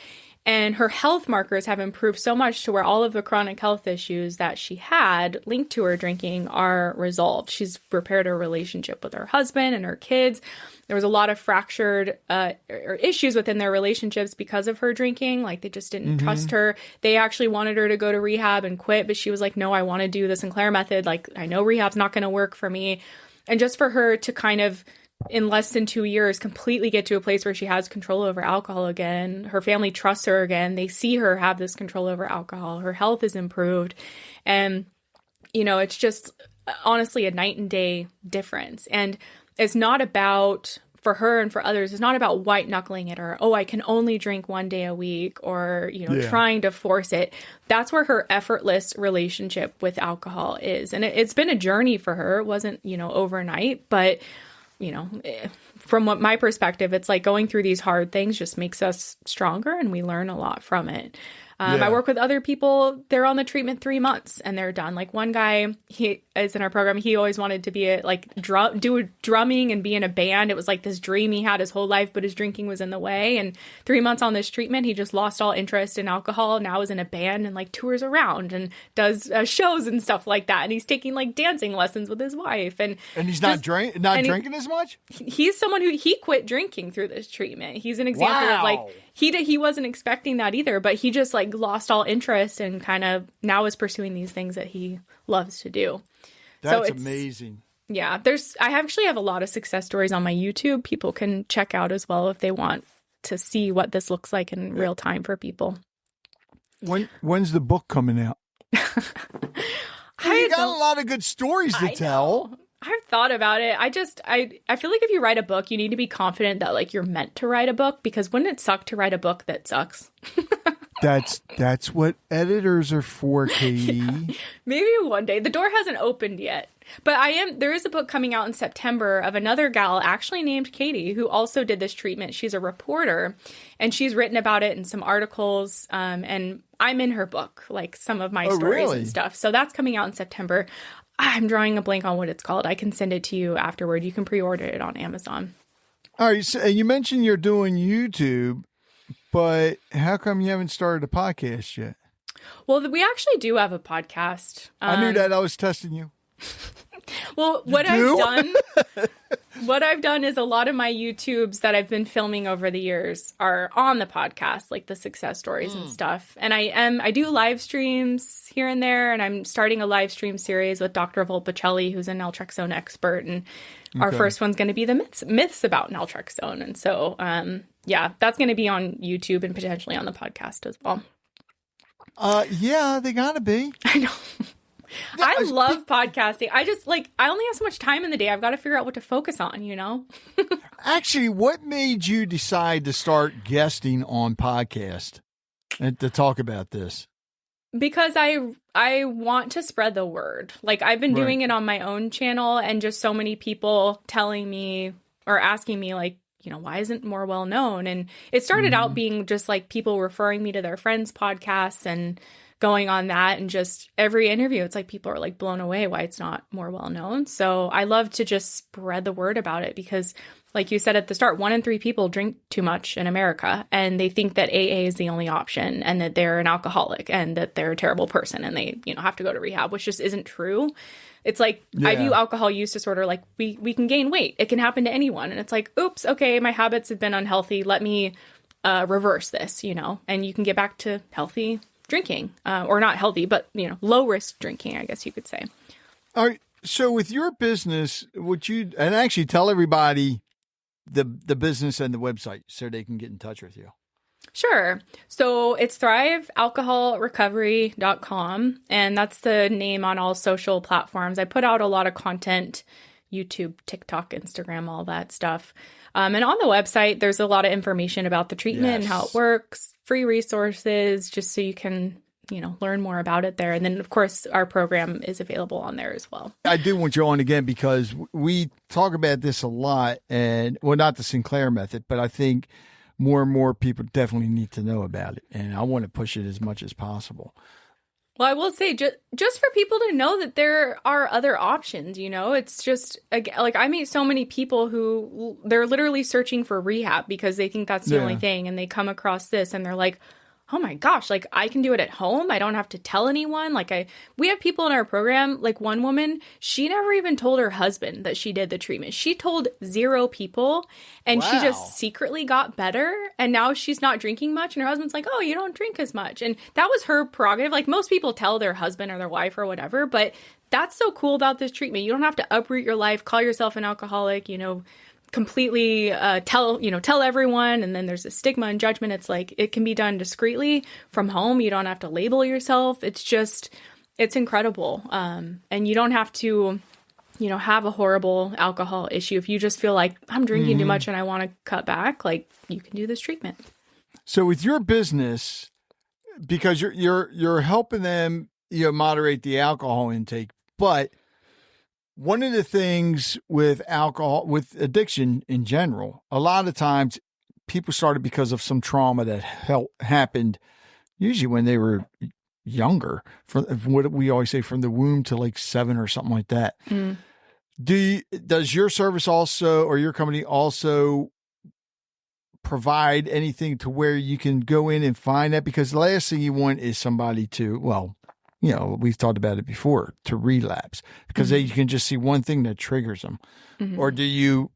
And her health markers have improved so much to where all of the chronic health issues that she had linked to her drinking are resolved. She's repaired her relationship with her husband and her kids. There was a lot of fractured or issues within their relationships because of her drinking. Like, they just didn't trust her. They actually wanted her to go to rehab and quit, but she was like, no, I want to do the Sinclair Method. Like, I know rehab's not going to work for me. And just for her to kind of, in less than 2 years, completely get to a place where she has control over alcohol again. Her family trusts her again. They see her have this control over alcohol. Her health is improved. And, you know, it's just honestly a night and day difference. And it's not about, for her and for others, it's not about white knuckling it or, oh, I can only drink 1 day a week or, you know, trying to force it. That's where her effortless relationship with alcohol is. And it's been a journey for her. It wasn't, you know, overnight, but you know, from what my perspective, it's like going through these hard things just makes us stronger and we learn a lot from it. I work with other people. They're on the treatment 3 months and they're done. Like one guy, he is in our program. He always wanted to be do drumming and be in a band. It was like this dream he had his whole life, but his drinking was in the way. And 3 months on this treatment, he just lost all interest in alcohol. Now is in a band and like tours around and does shows and stuff like that. And he's taking like dancing lessons with his wife. And he's not drinking as much. He's someone who he quit drinking through this treatment. He's an example of like he wasn't expecting that either, but he just like lost all interest and kind of now is pursuing these things that he loves to do. That's amazing. Yeah, I actually have a lot of success stories on my YouTube. People can check out as well if they want to see what this looks like in real time for people. When's the book coming out? You got a lot of good stories to tell. I've thought about it. I feel like if you write a book, you need to be confident that like you're meant to write a book, because wouldn't it suck to write a book that sucks? That's what editors are for, Katie. Yeah, maybe one day. The door hasn't opened yet. But there is a book coming out in September of another gal actually named Katie who also did this treatment. She's a reporter and she's written about it in some articles. And I'm in her book, like some of my stories and stuff. So that's coming out in September. I'm drawing a blank on what it's called. I can send it to you afterward. You can pre-order it on Amazon. All right. So you mentioned you're doing YouTube, but how come you haven't started a podcast yet? Well, we actually do have a podcast. I knew that. I was testing you. Well, what I've done is a lot of my YouTubes that I've been filming over the years are on the podcast, like the success stories and stuff. And I do live streams here and there, and I'm starting a live stream series with Dr. Volpicelli, who's a naltrexone expert, and our first one's going to be the myths about naltrexone. And so, that's going to be on YouTube and potentially on the podcast as well. Yeah, they gotta be. I know. I love podcasting. I only have so much time in the day. I've got to figure out what to focus on, you know? Actually, what made you decide to start guesting on podcast and to talk about this? Because I want to spread the word. Like, I've been doing it on my own channel, and just so many people telling me or asking me, like, you know, why isn't more well known? And it started out being just like people referring me to their friends' podcasts and going on that, and just every interview, it's like people are like blown away why it's not more well known. So I love to just spread the word about it, because like you said at the start, 1 in 3 people drink too much in America, and they think that AA is the only option and that they're an alcoholic and that they're a terrible person and they, you know, have to go to rehab, which just isn't true. It's like, I view alcohol use disorder like we can gain weight. It can happen to anyone. And it's like, oops, okay, my habits have been unhealthy. Let me reverse this, you know, and you can get back to healthy drinking, or not healthy, but, you know, low risk drinking, I guess you could say. All right. So with your business, and actually tell everybody the business and the website so they can get in touch with you. Sure. So it's thrivealcoholrecovery.com, and that's the name on all social platforms. I put out a lot of content, YouTube, TikTok, Instagram, all that stuff. And on the website, there's a lot of information about the treatment and how it works, free resources, just so you can, you know, learn more about it there. And then, of course, our program is available on there as well. I do want you on again because we talk about this a lot, and well, not the Sinclair Method, but I think more and more people definitely need to know about it. And I want to push it as much as possible. Well, I will say, just for people to know that there are other options, you know, it's just, like, I meet so many people who, they're literally searching for rehab because they think that's the only thing. And they come across this and they're like, oh my gosh, like I can do it at home. I don't have to tell anyone. We have people in our program, like one woman, she never even told her husband that she did the treatment. She told 0 people, and she just secretly got better. And now she's not drinking much. And her husband's like, oh, you don't drink as much. And that was her prerogative. Like most people tell their husband or their wife or whatever, but that's so cool about this treatment. You don't have to uproot your life, call yourself an alcoholic, completely tell everyone, and then there's a stigma and judgment. It's like it can be done discreetly from home. You don't have to label yourself. It's incredible. And you don't have to have a horrible alcohol issue. If you just feel like I'm drinking too much and I want to cut back, like you can do this treatment. So with your business, because you're helping them moderate the alcohol intake, but one of the things with alcohol, with addiction in general, a lot of times people started because of some trauma that happened usually when they were younger. From what we always say, from the womb to like 7 or something like that. Does your service also, or your company also, provide anything to where you can go in and find that? Because the last thing you want is somebody to, we've talked about it before, to relapse, because you can just see one thing that triggers them. Or do you,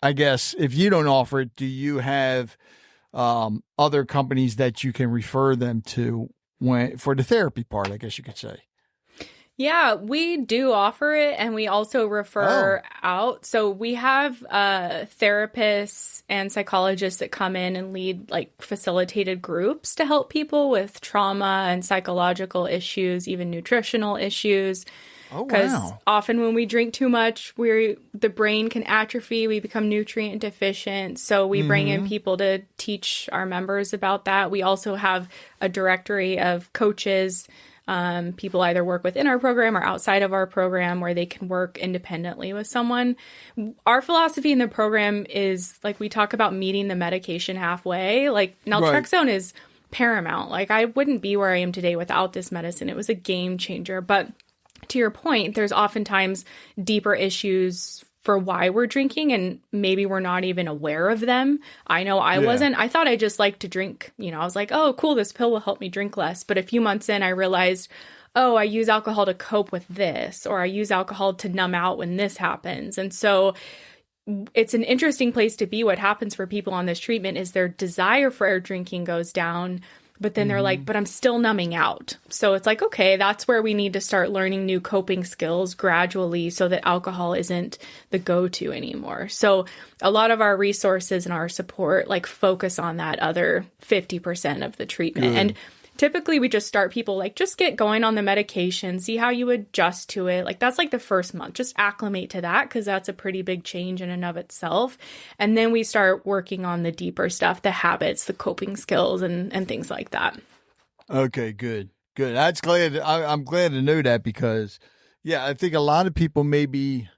I guess, if you don't offer it, do you have other companies that you can refer them to for the therapy part, I guess you could say? Yeah, we do offer it, and we also refer out. So we have therapists and psychologists that come in and lead facilitated groups to help people with trauma and psychological issues, even nutritional issues. Because often when we drink too much, the brain can atrophy. We become nutrient deficient. So we bring in people to teach our members about that. We also have a directory of coaches. People either work within our program or outside of our program where they can work independently with someone. Our philosophy in the program is we talk about meeting the medication halfway. Naltrexone is paramount. I wouldn't be where I am today without this medicine. It was a game changer. But to your point, there's oftentimes deeper issues for why we're drinking, and maybe we're not even aware of them. I know I wasn't. I thought I just liked to drink. I was like, oh, cool, this pill will help me drink less. But a few months in, I realized, oh, I use alcohol to cope with this, or I use alcohol to numb out when this happens. And so it's an interesting place to be. What happens for people on this treatment is their desire for drinking goes down, but then they're like, but I'm still numbing out. So it's okay, that's where we need to start learning new coping skills gradually so that alcohol isn't the go-to anymore. So a lot of our resources and our support focus on that other 50% of the treatment. And typically we just start people just get going on the medication, see how you adjust to it. That's the first month, just acclimate to that, because that's a pretty big change in and of itself. And then we start working on the deeper stuff, the habits, the coping skills, and things like that. Okay, good. That's glad. I'm glad to know that, because I think a lot of people may be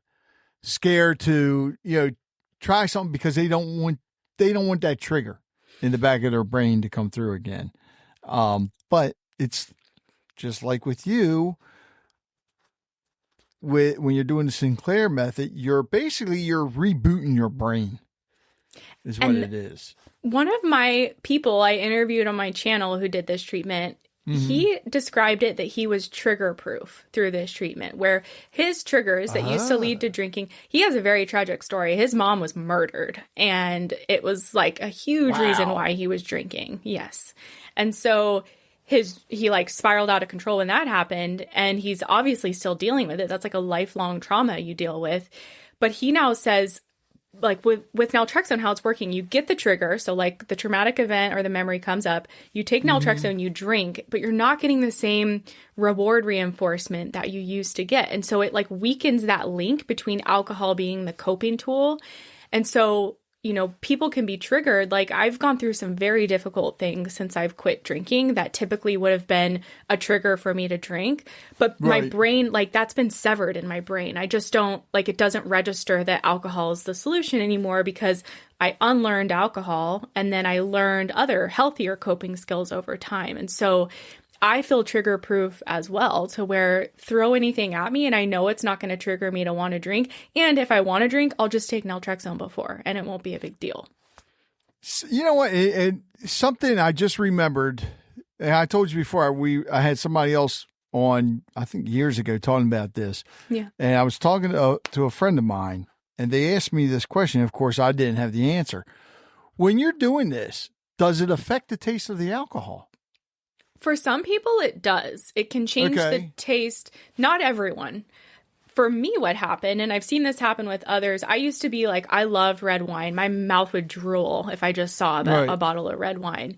scared to, try something because they don't want that trigger in the back of their brain to come through again. But it's just like with you, when you're doing the Sinclair method, you're rebooting your brain is what it is. One of my people I interviewed on my channel who did this treatment, he described it that he was trigger proof through this treatment, where his triggers that used to lead to drinking, he has a very tragic story. His mom was murdered, and it was a huge reason why he was drinking. Yes. And so he spiraled out of control when that happened, and he's obviously still dealing with it. That's a lifelong trauma you deal with. But he now says, with naltrexone, how it's working, you get the trigger. So the traumatic event or the memory comes up, you take naltrexone, you drink, but you're not getting the same reward reinforcement that you used to get. And so it weakens that link between alcohol being the coping tool. And so people can be triggered. I've gone through some very difficult things since I've quit drinking that typically would have been a trigger for me to drink. But my brain, that's been severed in my brain. I just don't, it doesn't register that alcohol is the solution anymore, because I unlearned alcohol and then I learned other healthier coping skills over time. And so I feel trigger proof as well, to where throw anything at me and I know it's not going to trigger me to want to drink. And if I want to drink, I'll just take naltrexone before and it won't be a big deal. You know what? Something I just remembered, and I told you before, I had somebody else on, I think years ago, talking about this. Yeah. And I was talking to a friend of mine, and they asked me this question. Of course, I didn't have the answer. When you're doing this, does it affect the taste of the alcohol? For some people, it does. It can change the taste. Not everyone. For me, what happened, and I've seen this happen with others, I used to be like, I loved red wine. My mouth would drool if I just saw a bottle of red wine.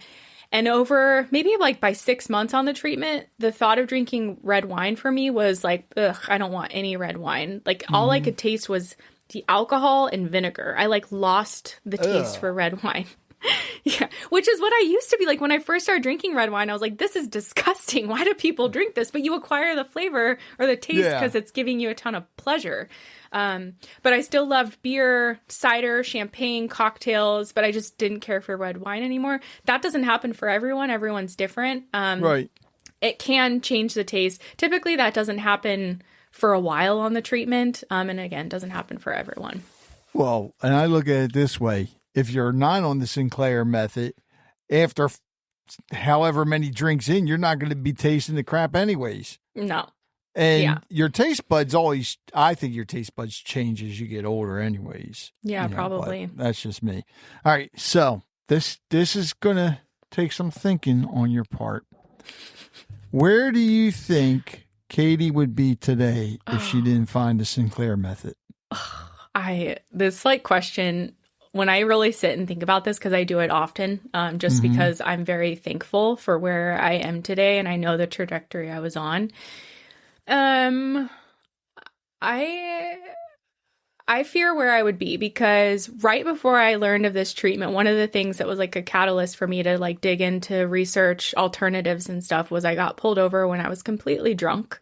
And over maybe like by 6 months on the treatment, the thought of drinking red wine for me was like, ugh, I don't want any red wine. Like all I could taste was the alcohol and vinegar. I like lost the taste for red wine. Yeah, which is what I used to be like when I first started drinking red wine. I was like, this is disgusting. Why do people drink this? But you acquire the flavor or the taste because it's giving you a ton of pleasure. But I still loved beer, cider, champagne, cocktails, but I just didn't care for red wine anymore. That doesn't happen for everyone. Everyone's different. Right. It can change the taste. Typically, that doesn't happen for a while on the treatment. And again, doesn't happen for everyone. Well, and I look at it this way. If you're not on the Sinclair method, after however many drinks in, you're not going to be tasting the crap anyways. No. And your taste buds I think your taste buds change as you get older anyways. Yeah, probably. That's just me. All right. So this is going to take some thinking on your part. Where do you think Katie would be today if she didn't find the Sinclair method? This question, when I really sit and think about this, because I do it often, just because I'm very thankful for where I am today and I know the trajectory I was on. I fear where I would be because right before I learned of this treatment, one of the things that was like a catalyst for me to like dig into research alternatives and stuff was I got pulled over when I was completely drunk.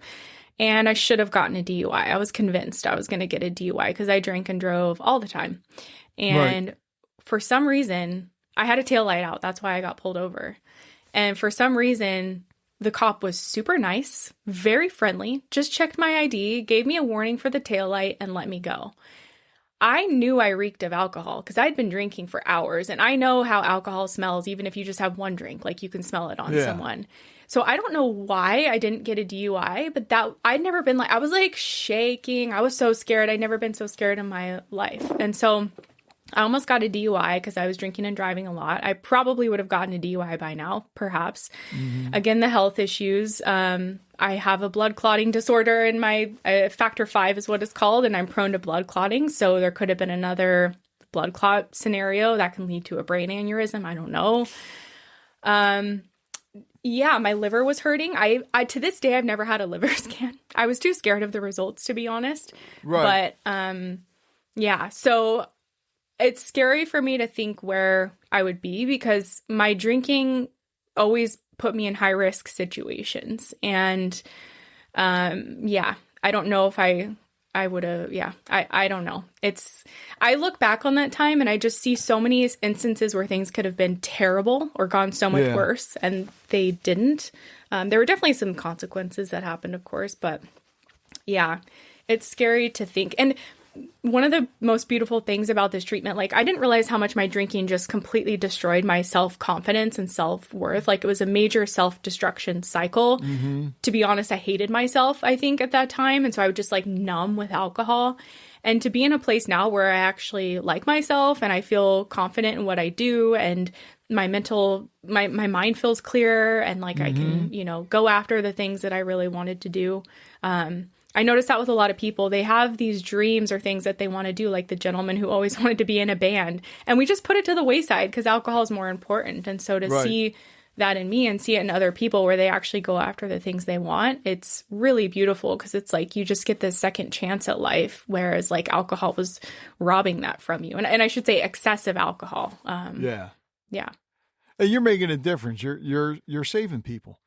And I should have gotten a DUI. I was convinced I was going to get a DUI because I drank and drove all the time. And for some reason, I had a taillight out. That's why I got pulled over. And for some reason, the cop was super nice, very friendly, just checked my ID, gave me a warning for the taillight, and let me go. I knew I reeked of alcohol because I'd been drinking for hours. And I know how alcohol smells, even if you just have one drink. Like, you can smell it on someone. So I don't know why I didn't get a DUI, but I'd never been I was like shaking. I was so scared. I'd never been so scared in my life. And so I almost got a DUI because I was drinking and driving a lot. I probably would have gotten a DUI by now, perhaps. Again, the health issues. I have a blood clotting disorder in my factor 5 is what it's called, and I'm prone to blood clotting. So there could have been another blood clot scenario that can lead to a brain aneurysm. I don't know. Yeah, my liver was hurting. I to this day, I've never had a liver scan. I was too scared of the results, to be honest. Right. But yeah, so it's scary for me to think where I would be because my drinking always put me in high risk situations. And yeah, I don't know if I would have, I don't know. I look back on that time and I just see so many instances where things could have been terrible or gone so much worse and they didn't. There were definitely some consequences that happened, of course, but yeah, it's scary to think. And one of the most beautiful things about this treatment, I didn't realize how much my drinking just completely destroyed my self-confidence and self-worth. It was a major self-destruction cycle. To be honest, I hated myself, I think, at that time. And so I would just numb with alcohol. And to be in a place now where I actually like myself and I feel confident in what I do and my mind feels clearer and I can, go after the things that I really wanted to do. I noticed that with a lot of people. They have these dreams or things that they want to do, like the gentleman who always wanted to be in a band. And we just put it to the wayside because alcohol is more important. And so to see that in me and see it in other people where they actually go after the things they want, it's really beautiful because it's you just get this second chance at life, whereas alcohol was robbing that from you. And I should say excessive alcohol. Yeah. And you're making a difference. You're saving people.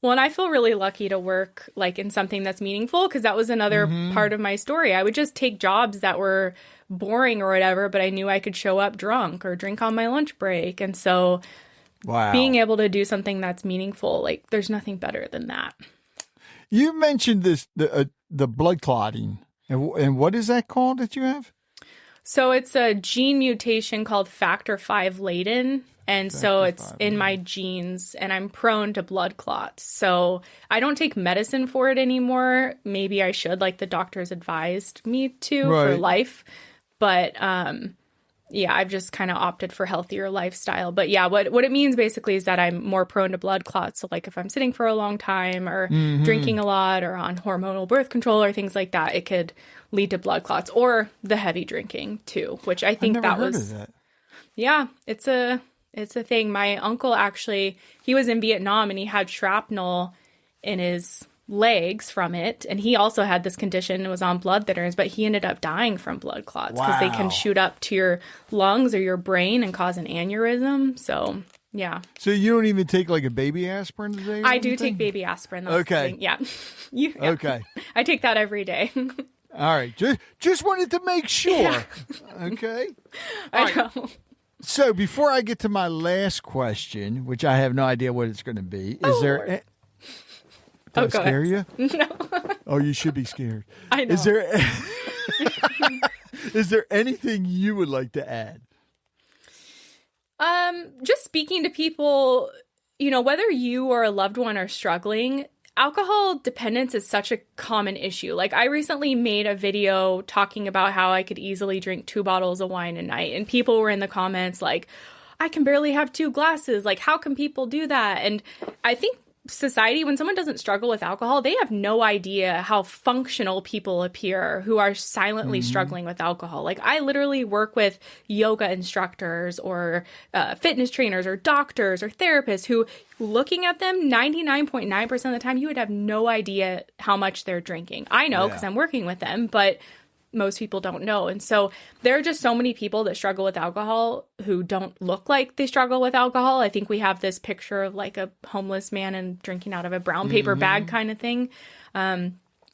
Well, and I feel really lucky to work in something that's meaningful because that was another part of my story. I would just take jobs that were boring or whatever, but I knew I could show up drunk or drink on my lunch break. And so being able to do something that's meaningful, there's nothing better than that. You mentioned the blood clotting. And what is that called that you have? So it's a gene mutation called factor V Leiden. And so it's in my genes, and I'm prone to blood clots. So I don't take medicine for it anymore. Maybe I should, like the doctors advised me to for life. But yeah, I've just kind of opted for healthier lifestyle. But yeah, what it means basically is that I'm more prone to blood clots. So like if I'm sitting for a long time or drinking a lot or on hormonal birth control or things like that, it could lead to blood clots, or the heavy drinking too, which I think that was. Of that. Yeah, it's a thing. My uncle actually, he was in Vietnam and he had shrapnel in his legs from it. And he also had this condition and was on blood thinners, but he ended up dying from blood clots because they can shoot up to your lungs or your brain and cause an aneurysm. So, yeah. So you don't even take like a baby aspirin today? I do take baby aspirin. Okay. Yeah. Okay. I take that every day. All right. Just wanted to make sure. Yeah. Okay. I know. So before I get to my last question, which I have no idea what it's going to be, is there... Did I scare you? No. Oh, you should be scared. I know. Is there anything you would like to add? Just speaking to people, whether you or a loved one are struggling, alcohol dependence is such a common issue. Like I recently made a video talking about how I could easily drink 2 bottles of wine a night. And people were in the comments like, I can barely have 2 glasses. Like, how can people do that? And I think society, when someone doesn't struggle with alcohol, they have no idea how functional people appear who are silently struggling with alcohol. Like I literally work with yoga instructors or fitness trainers or doctors or therapists who, looking at them 99.9% of the time, you would have no idea how much they're drinking. I know because I'm working with them, but most people don't know. And so there are just so many people that struggle with alcohol who don't look like they struggle with alcohol. I think we have this picture of like a homeless man and drinking out of a brown paper bag kind of thing.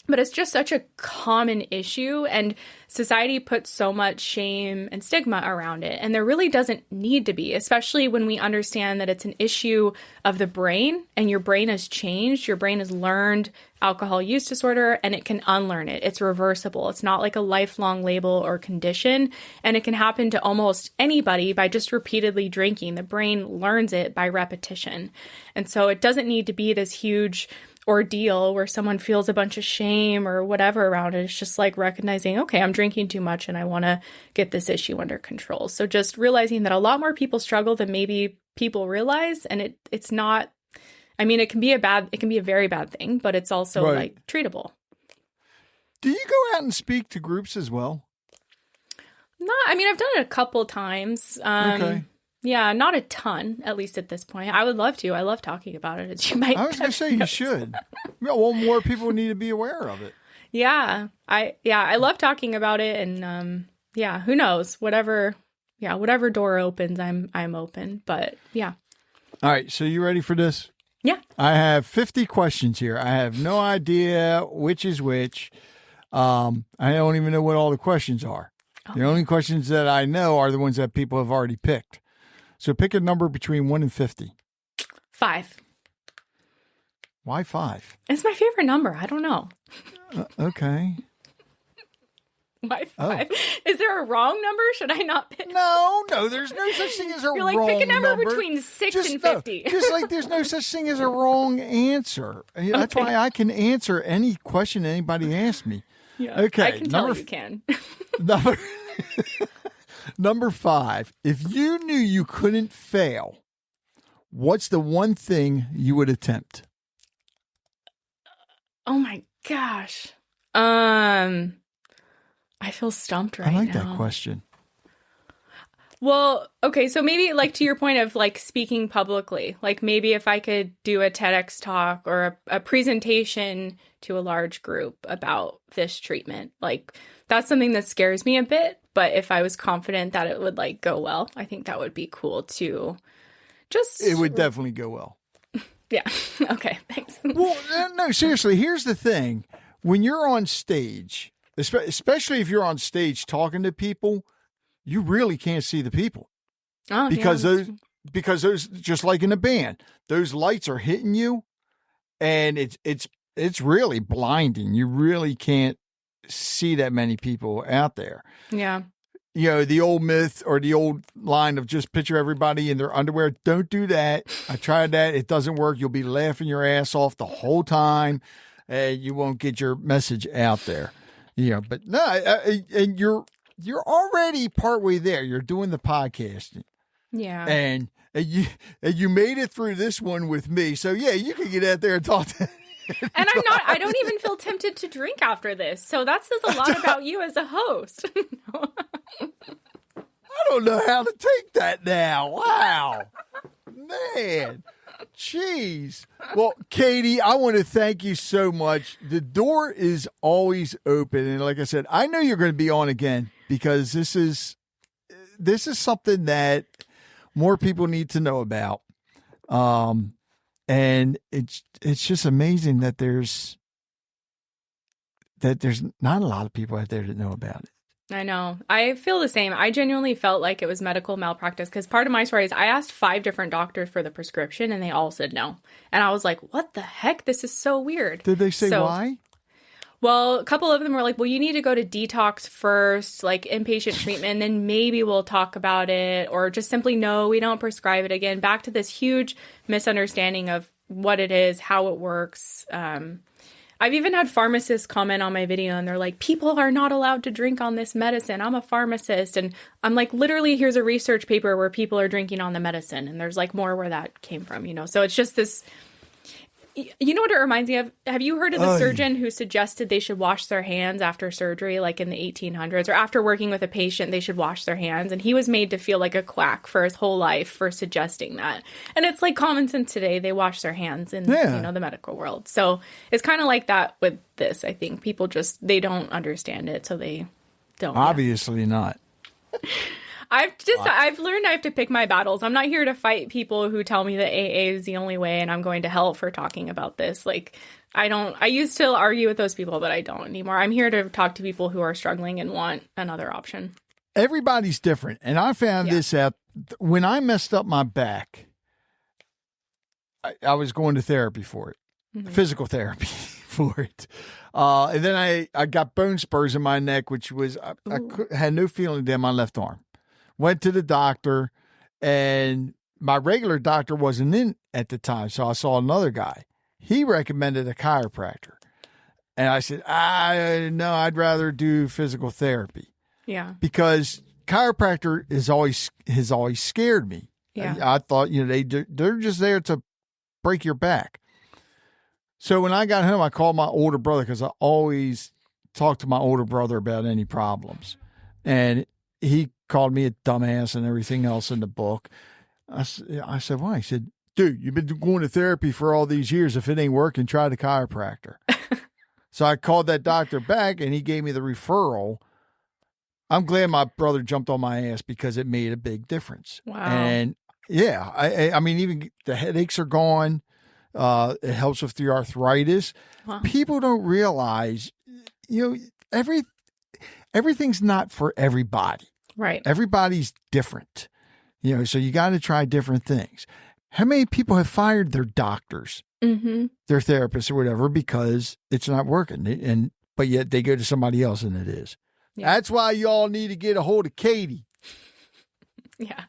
But it's just such a common issue, and society puts so much shame and stigma around it. And there really doesn't need to be, especially when we understand that it's an issue of the brain, and your brain has changed. Your brain has learned alcohol use disorder, and it can unlearn it. It's reversible. It's not like a lifelong label or condition, and it can happen to almost anybody by just repeatedly drinking. The brain learns it by repetition. And so it doesn't need to be this huge ordeal where someone feels a bunch of shame or whatever around it. It's just like recognizing, okay, I'm drinking too much and I want to get this issue under control. So just realizing that a lot more people struggle than maybe people realize. And it's not, I mean, it can be a very bad thing, but it's also like treatable. Do you go out and speak to groups as well? I've done it a couple times. Okay. Yeah, not a ton, at least at this point. I would love to. I love talking about it, as you might. I was going to say you should. Well, more people need to be aware of it. Yeah, I love talking about it, and who knows? Whatever door opens, I'm open. But yeah. All right, so you ready for this? Yeah. I have 50 questions here. I have no idea which is which. I don't even know what all the questions are. Oh. The only questions that I know are the ones that people have already picked. So pick a number between 1 and 50. 5. Why 5? It's my favorite number. I don't know. Okay. Why 5? Oh. Is there a wrong number? Should I not pick? No. There's no such thing as a wrong number. You're like, pick a number between 6 and 50. No, just like there's no such thing as a wrong answer. That's why I can answer any question anybody asks me. Yeah, okay. I can tell you can. Number 5, if you knew you couldn't fail, what's the one thing you would attempt? Oh my gosh. I feel stumped right now. I like that question. Well, okay, so maybe like to your point of like speaking publicly, like maybe if I could do a TEDx talk or a presentation to a large group about this treatment, like that's something that scares me a bit. But if I was confident that it would like go well, I think that would be cool to just. It would definitely go well. Yeah. Okay. Thanks. Well, no, seriously, here's the thing. When you're on stage, especially if you're on stage talking to people, you really can't see the people. Oh, because those, just like in a band, those lights are hitting you and it's really blinding. You really can't see that many people out there. Yeah. the old myth or the old line of just picture everybody in their underwear. Don't do that. I tried that. It doesn't work. You'll be laughing your ass off the whole time. You won't get your message out there. But no, and you're already partway there. You're doing the podcasting. Yeah. And you made it through this one with me. So yeah, you can get out there and talk to And I don't even feel tempted to drink after this. So that says a lot about you as a host. I don't know how to take that now. Wow. Man. Jeez. Well, Katie, I want to thank you so much. The door is always open. And like I said, I know you're going to be on again because this is something that more people need to know about. And it's just amazing that there's not a lot of people out there that know about it. I know. I feel the same. I genuinely felt like it was medical malpractice because part of my story is I asked 5 different doctors for the prescription and they all said no. And I was like, what the heck? This is so weird. Did they say why? Well, a couple of them were like, well, you need to go to detox first, like inpatient treatment, and then maybe we'll talk about it. Or just simply, no, we don't prescribe it again. Back to this huge misunderstanding of what it is, how it works. I've even had pharmacists comment on my video and they're like, people are not allowed to drink on this medicine. I'm a pharmacist. And I'm like, literally, here's a research paper where people are drinking on the medicine. And there's like more where that came from, So it's just this, you know what it reminds me of? Have you heard of the surgeon who suggested they should wash their hands after surgery, like in the 1800s, or after working with a patient, they should wash their hands? And he was made to feel like a quack for his whole life for suggesting that. And it's like common sense today. They wash their hands in, the medical world. So it's kind of like that with this. I think people they don't understand it. So they don't. Obviously not. I've learned I have to pick my battles. I'm not here to fight people who tell me that AA is the only way and I'm going to hell for talking about this. Like, I used to argue with those people, but I don't anymore. I'm here to talk to people who are struggling and want another option. Everybody's different. And I found this out when I messed up my back. I was going to therapy for it, physical therapy for it. And then I got bone spurs in my neck, which was, I had no feeling down my left arm. Went to the doctor, and my regular doctor wasn't in at the time, so I saw another guy. He recommended a chiropractor. And I said, no, I'd rather do physical therapy. Yeah. Because chiropractor has always scared me. Yeah. I thought, they're just there to break your back. So when I got home, I called my older brother because I always talk to my older brother about any problems. And he called me a dumbass and everything else in the book. I said, why? He said, dude, you've been going to therapy for all these years. If it ain't working, try the chiropractor. So I called that doctor back and he gave me the referral. I'm glad my brother jumped on my ass because it made a big difference. Wow. And yeah, I mean, even the headaches are gone. It helps with the arthritis. Wow. People don't realize, everything's not for everybody. Right. Everybody's different, so you got to try different things. How many people have fired their doctors, their therapists or whatever, because it's not working, but yet they go to somebody else and it is. Yeah. That's why y'all need to get a hold of Katie. Yeah.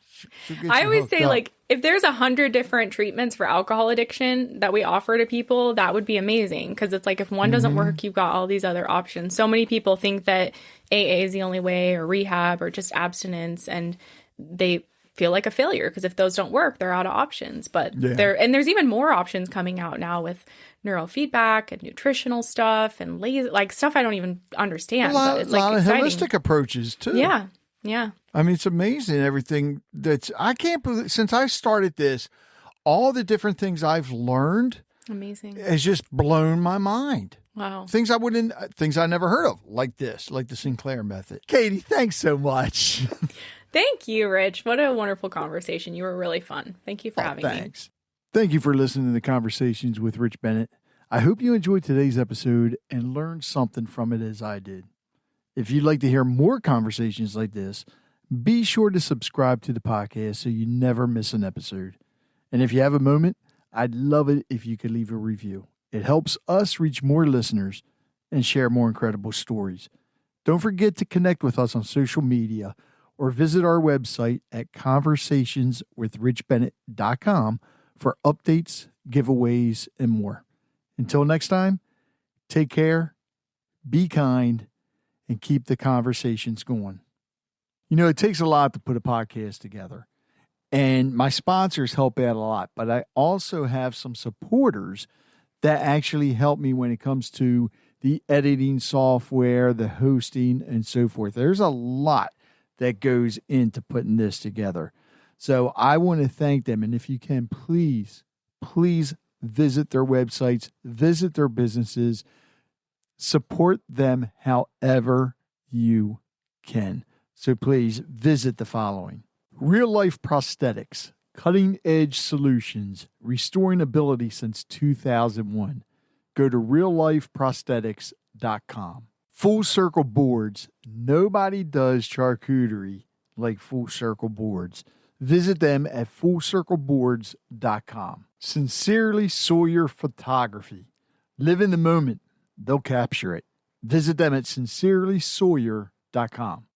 I always say, like, if there's 100 different treatments for alcohol addiction that we offer to people, that would be amazing. Because it's like, if one doesn't work, you've got all these other options. So many people think that AA is the only way, or rehab, or just abstinence, and they feel like a failure because if those don't work, they're out of options. But there's even more options coming out now with neurofeedback and nutritional stuff and stuff I don't even understand. But it's a lot of holistic approaches too. Yeah. Yeah. I mean, it's amazing everything I can't believe, since I started this, all the different things I've learned. Amazing. Has just blown my mind. Wow. Things I never heard of, like this, like the Sinclair Method. Katie, thanks so much. Thank you, Rich. What a wonderful conversation. You were really fun. Thank you for having me. Thanks. Thank you for listening to the Conversations with Rich Bennett. I hope you enjoyed today's episode and learned something from it as I did. If you'd like to hear more conversations like this, be sure to subscribe to the podcast so you never miss an episode. And if you have a moment, I'd love it if you could leave a review. It helps us reach more listeners and share more incredible stories. Don't forget to connect with us on social media. or visit our website at conversationswithrichbennett.com for updates, giveaways, and more. Until next time, take care, be kind, and keep the conversations going. You know, it takes a lot to put a podcast together, and my sponsors help out a lot, but I also have some supporters that actually help me when it comes to the editing software, the hosting, and so forth. There's a lot that goes into putting this together. So I want to thank them. And if you can, please visit their websites, visit their businesses, support them however you can. So please visit the following: Real Life Prosthetics, cutting edge solutions, restoring ability since 2001. Go to reallifeprosthetics.com. Full Circle Boards. Nobody does charcuterie like Full Circle Boards. Visit them at fullcircleboards.com. Sincerely Sawyer Photography. Live in the moment. They'll capture it. Visit them at sincerelysawyer.com.